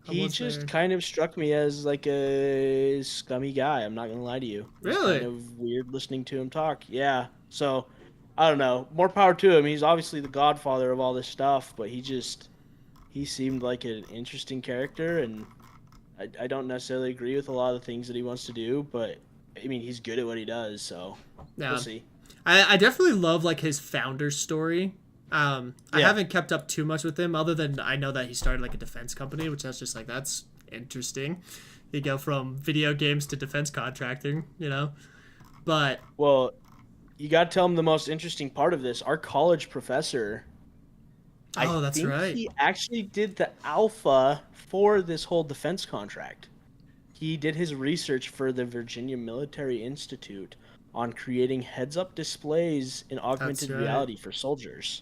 He just kind of struck me as like a scummy guy. I'm not gonna lie to you. Really? It's kind of weird listening to him talk. Yeah. So I don't know. More power to him. He's obviously the godfather of all this stuff, but he seemed like an interesting character, and I don't necessarily agree with a lot of the things that he wants to do, but I mean, he's good at what he does, so we'll see. I definitely love like his founder story. I haven't kept up too much with him other than I know that he started like a defense company, which I was just like, that's interesting. You go from video games to defense contracting, you know? But well, you got to tell him the most interesting part of this. Our college professor, that's right. He actually did the alpha for this whole defense contract. He did his research for the Virginia Military Institute on creating heads-up displays in augmented reality for soldiers.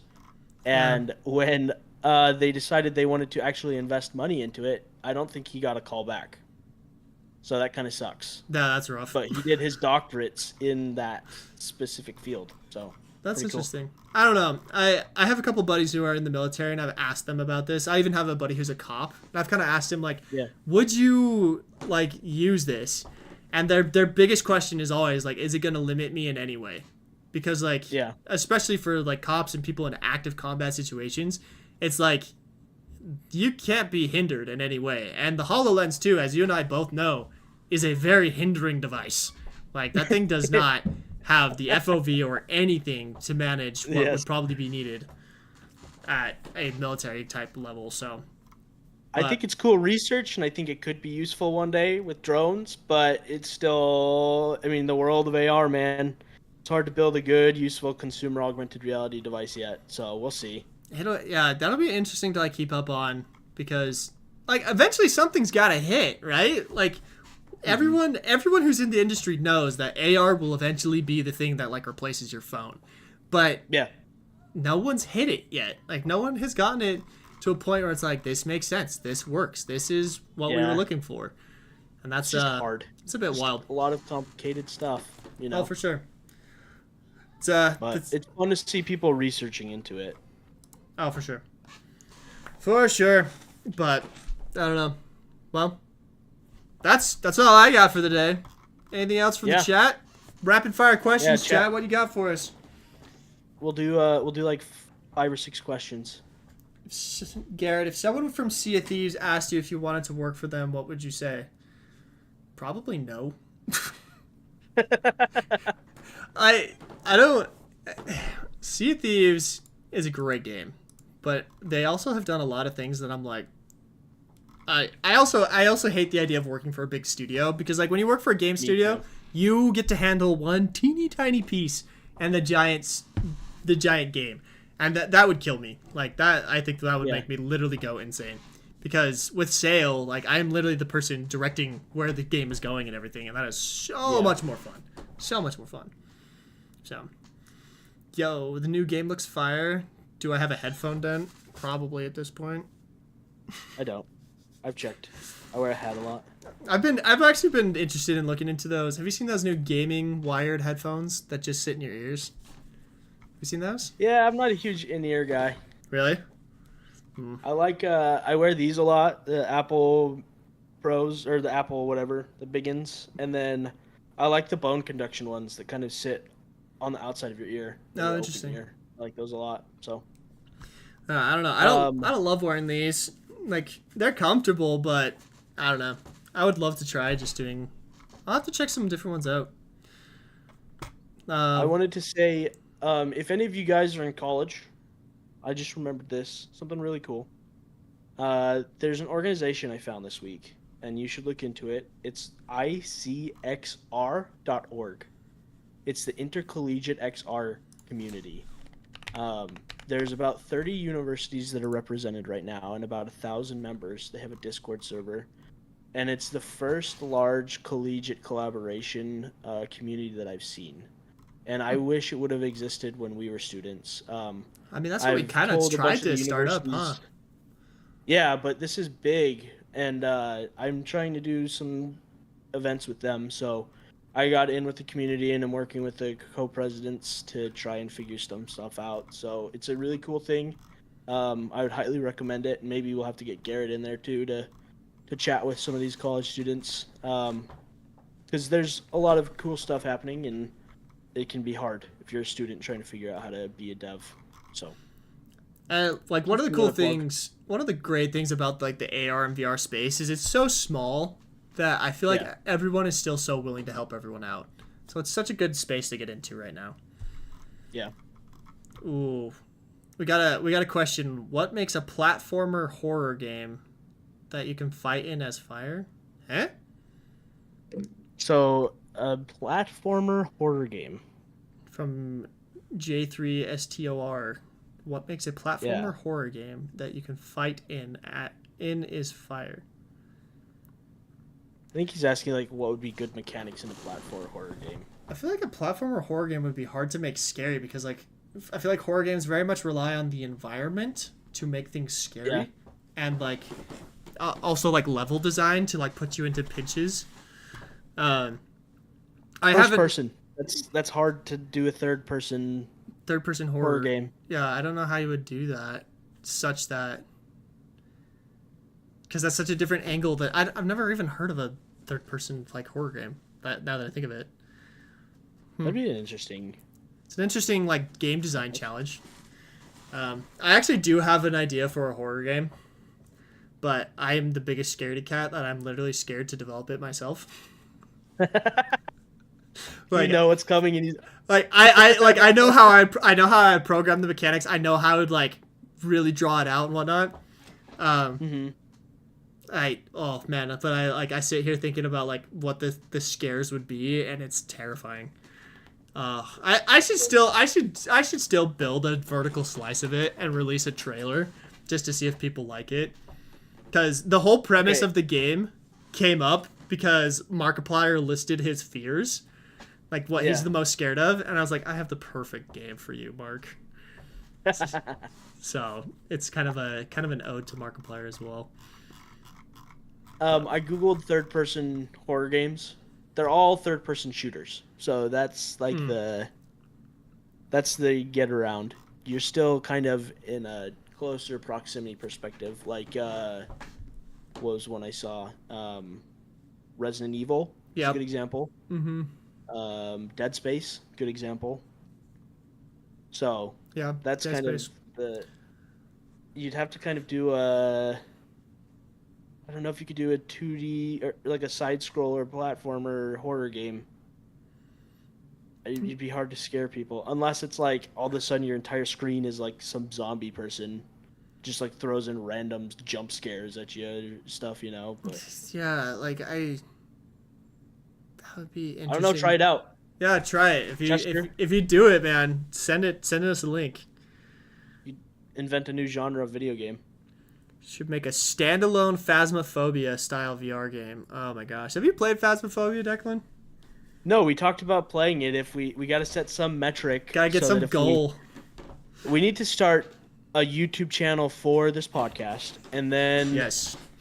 And when they decided they wanted to actually invest money into it, I don't think he got a call back. So that kind of sucks. Yeah, that's rough. But he did his doctorates in that specific field. So that's interesting. Cool. I don't know. I have a couple buddies who are in the military, and I've asked them about this. I even have a buddy who's a cop, and I've kind of asked him like, would you like use this? And their biggest question is always like, is it going to limit me in any way? Because like, especially for like cops and people in active combat situations, it's like you can't be hindered in any way. And the HoloLens 2, as you and I both know, is a very hindering device. Like that thing does not have the FOV or anything to manage what would probably be needed at a military type level. So I think it's cool research, and I think it could be useful one day with drones, but it's still, I mean, the world of AR, man, it's hard to build a good, useful consumer augmented reality device yet. So we'll see. That'll be interesting to like keep up on because like eventually something's got to hit, right? Like everyone who's in the industry knows that AR will eventually be the thing that like replaces your phone. But no one's hit it yet. Like no one has gotten it to a point where it's like, this makes sense. This works. This is what we were looking for. And that's just hard. It's a bit wild. A lot of complicated stuff, you know. Oh, for sure. It's fun to see people researching into it. Oh, for sure. For sure. But I don't know. Well, that's all I got for the day. Anything else from the chat? Rapid fire questions, chat. What you got for us? We'll do like 5 or 6 questions. Garett, if someone from Sea of Thieves asked you if you wanted to work for them, what would you say? Probably no. I don't. Sea of Thieves is a great game, but they also have done a lot of things that I'm like. I also hate the idea of working for a big studio because like when you work for a game studio, you get to handle one teeny tiny piece and the giant game. And that would kill me. Like that, I think that would make me literally go insane. Because with Sail, like I'm literally the person directing where the game is going and everything, and that is so much more fun. So much more fun. So, yo, the new game looks fire. Do I have a headphone dent? Probably at this point. I don't. I've checked. I wear a hat a lot. I've actually been interested in looking into those. Have you seen those new gaming wired headphones that just sit in your ears? You seen those? Yeah, I'm not a huge in-ear guy. Really? I like I wear these a lot, the Apple Pros or the Apple whatever, the big ones, and then I like the bone conduction ones that kind of sit on the outside of your ear. Oh, Your interesting. open ear. I like those a lot. So I don't know. I don't love wearing these. Like they're comfortable, but I don't know. I would love to try just doing. I'll have to check some different ones out. I wanted to say, if any of you guys are in college, I just remembered this something really cool. There's an organization I found this week, and you should look into it. It's icxr.org. It's the Intercollegiate XR community. There's about 30 universities that are represented right now and about 1,000 members. They have a Discord server. And it's the first large collegiate collaboration community that I've seen. And I wish it would have existed when we were students. I mean, that's what we kind of tried to start up, huh? Yeah, but this is big, and I'm trying to do some events with them. So I got in with the community, and I'm working with the co-presidents to try and figure some stuff out. So it's a really cool thing. I would highly recommend it. And maybe we'll have to get Garett in there too to chat with some of these college students, because there's a lot of cool stuff happening, and it can be hard if you're a student trying to figure out how to be a dev. So. Like one of the cool things, one of the great things about like the AR and VR space is it's so small that I feel like everyone is still so willing to help everyone out. So it's such a good space to get into right now. Yeah. Ooh, we got a question. What makes a platformer horror game that you can fight in as fire? Eh? So a platformer horror game from J3STOR. What makes a platformer horror game that you can fight in is fire? I think he's asking like what would be good mechanics in a platformer horror game. I feel like a platformer horror game would be hard to make scary because like I feel like horror games very much rely on the environment to make things scary, and like also like level design to like put you into pinches. First person. That's hard to do a third person horror game. Yeah, I don't know how you would do that such that, because that's such a different angle that I've never even heard of a third person like horror game. But now that I think of it, that'd be interesting. It's an interesting like game design challenge. I actually do have an idea for a horror game, but I am the biggest scaredy cat that I'm literally scared to develop it myself. Like, you know what's coming, and I know how I program the mechanics. I know how to like really draw it out and whatnot. But I sit here thinking about like what the scares would be, and it's terrifying. I should still build a vertical slice of it and release a trailer just to see if people like it, because the whole premise of the game came up because Markiplier listed his fears, like what he's the most scared of, and I was like, I have the perfect game for you, Mark. So it's kind of an ode to Markiplier as well. I googled third-person horror games. They're all third-person shooters, so that's like that's the get around. You're still kind of in a closer proximity perspective. Like was one I saw, Resident Evil. Yeah, a good example. Dead Space, good example. So yeah, that's Dead kind Space. Of you'd have to kind of do a. I don't know if you could do a 2D or like a side scroller platformer horror game. It'd be hard to scare people unless it's like all of a sudden your entire screen is like some zombie person just like throws in random jump scares at you, stuff, you know. But yeah, like that would be interesting. I don't know. Try it out. Yeah, try it. If you do it, man, send us a link. You invent a new genre of video game. Should make a standalone Phasmophobia style VR game. Oh my gosh, have you played Phasmophobia, Declan? No, we talked about playing it. If we got to set some metric. Gotta get some goal. We need to start a YouTube channel for this podcast, and then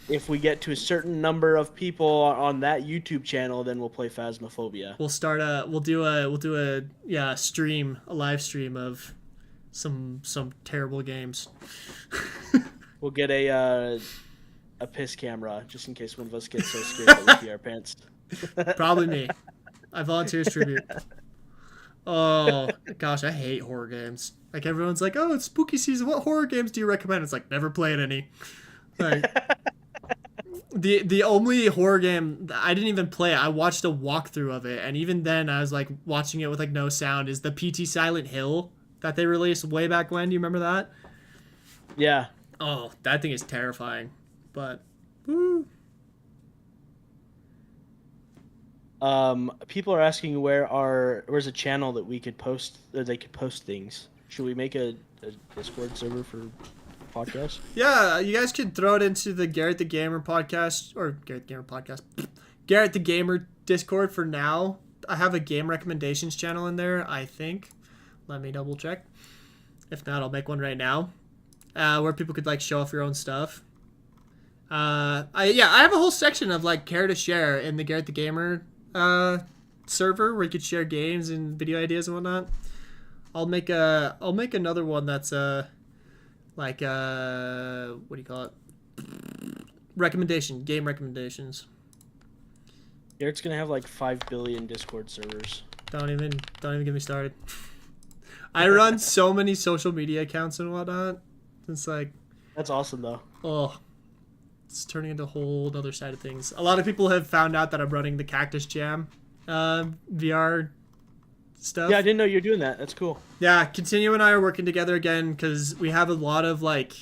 if we get to a certain number of people on that YouTube channel, then we'll play Phasmophobia. We'll do a live stream of some terrible games. We'll get a piss camera just in case one of us gets so scared that we pee our pants. Probably me. I volunteer as tribute. Oh gosh, I hate horror games. Like everyone's like, "Oh, it's spooky season. What horror games do you recommend?" It's like never played any. Like the only horror game I didn't even play. I watched a walkthrough of it, and even then, I was like watching it with like no sound. Is the PT Silent Hill that they released way back when? Do you remember that? Yeah. Oh, that thing is terrifying. But, woo. People are asking where's a channel that we could post, or they could post things. Should we make a Discord server for podcasts? Yeah, you guys could throw it into the Garett the Gamer podcast, or Garett the Gamer podcast, Garett the Gamer Discord for now. I have a game recommendations channel in there, I think. Let me double check. If not, I'll make one right now, where people could like show off your own stuff. I have a whole section of like care to share in the Garett the Gamer server where you could share games and video ideas and whatnot. I'll make another one that's what do you call it? Game recommendations. Garrett's gonna have like 5 billion Discord servers. Don't even get me started. I run so many social media accounts and whatnot. It's like, that's awesome though. Oh, it's turning into a whole other side of things. A lot of people have found out that I'm running the Cactus Jam VR stuff. Yeah, I didn't know you were doing that. That's cool. Yeah, Continue and I are working together again because we have a lot of like,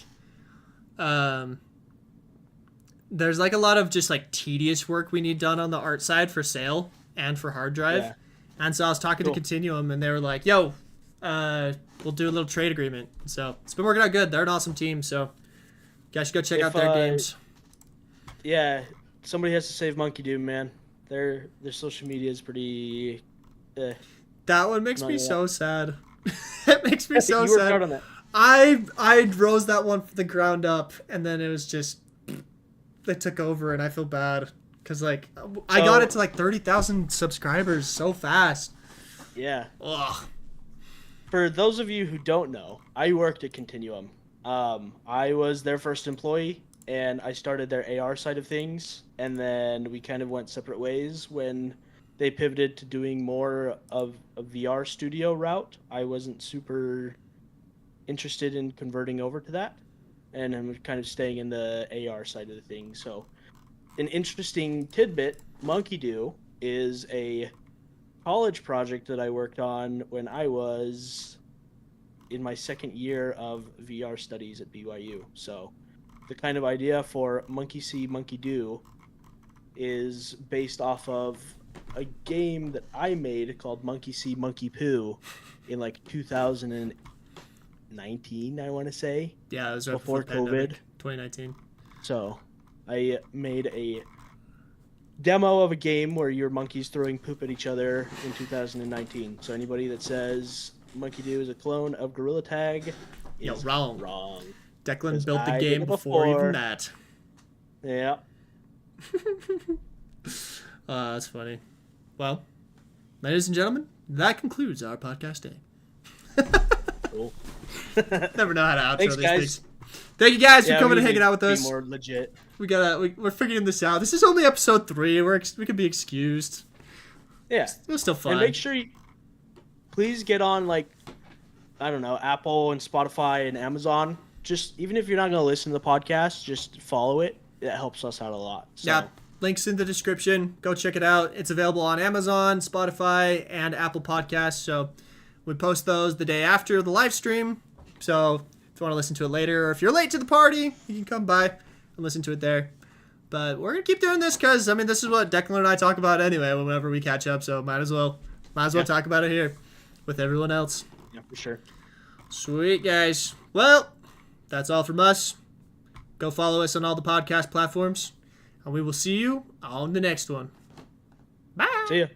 there's like a lot of just like tedious work we need done on the art side for sale and for hard drive. Yeah. And so I was talking to Continuum and they were like, yo, we'll do a little trade agreement. So it's been working out good. They're an awesome team. So you guys should go check out their games. Yeah, somebody has to save Monkey Doom, man. Their social media is pretty. That one makes me so sad. It makes me so you worked sad. hard on that. I rose that one from the ground up, and then it was just they took over, and I feel bad because like I got it to like 30,000 subscribers so fast. Yeah. Ugh. For those of you who don't know, I worked at Continuum. I was their first employee, and I started their AR side of things, and then we kind of went separate ways when they pivoted to doing more of a VR studio route. I wasn't super interested in converting over to that, and I'm kind of staying in the AR side of the thing. So an interesting tidbit, Monkey Do is a college project that I worked on when I was in my second year of VR studies at BYU. So the kind of idea for Monkey See, Monkey Do is based off of a game that I made called Monkey See, Monkey Poo in like 2019, I want to say. Yeah, it was right before COVID. 2019. So I made a demo of a game where your monkeys throwing poop at each other in 2019. So anybody that says Monkey Do is a clone of Gorilla Tag is wrong. Declan built the game before even that. Yeah. That's funny. Well, ladies and gentlemen, that concludes our podcast day. Cool. Never know how to outro Thanks, these guys. things. Thank you guys for coming and hanging out with us. More legit. We're figuring this out. This is only episode 3. We can be excused. Yeah. It was still fun. And make sure you please get on like I don't know, Apple and Spotify and Amazon. Just even if you're not going to listen to the podcast, just follow it. That helps us out a lot. So. Yeah. Links in the description. Go check it out. It's available on Amazon, Spotify, and Apple Podcasts. So we post those the day after the live stream. So if you want to listen to it later, or if you're late to the party, you can come by and listen to it there. But we're going to keep doing this because, I mean, this is what Declan and I talk about anyway whenever we catch up. So might as well talk about it here with everyone else. Yeah, for sure. Sweet, guys. Well, that's all from us. Go follow us on all the podcast platforms. And we will see you on the next one. Bye. See ya.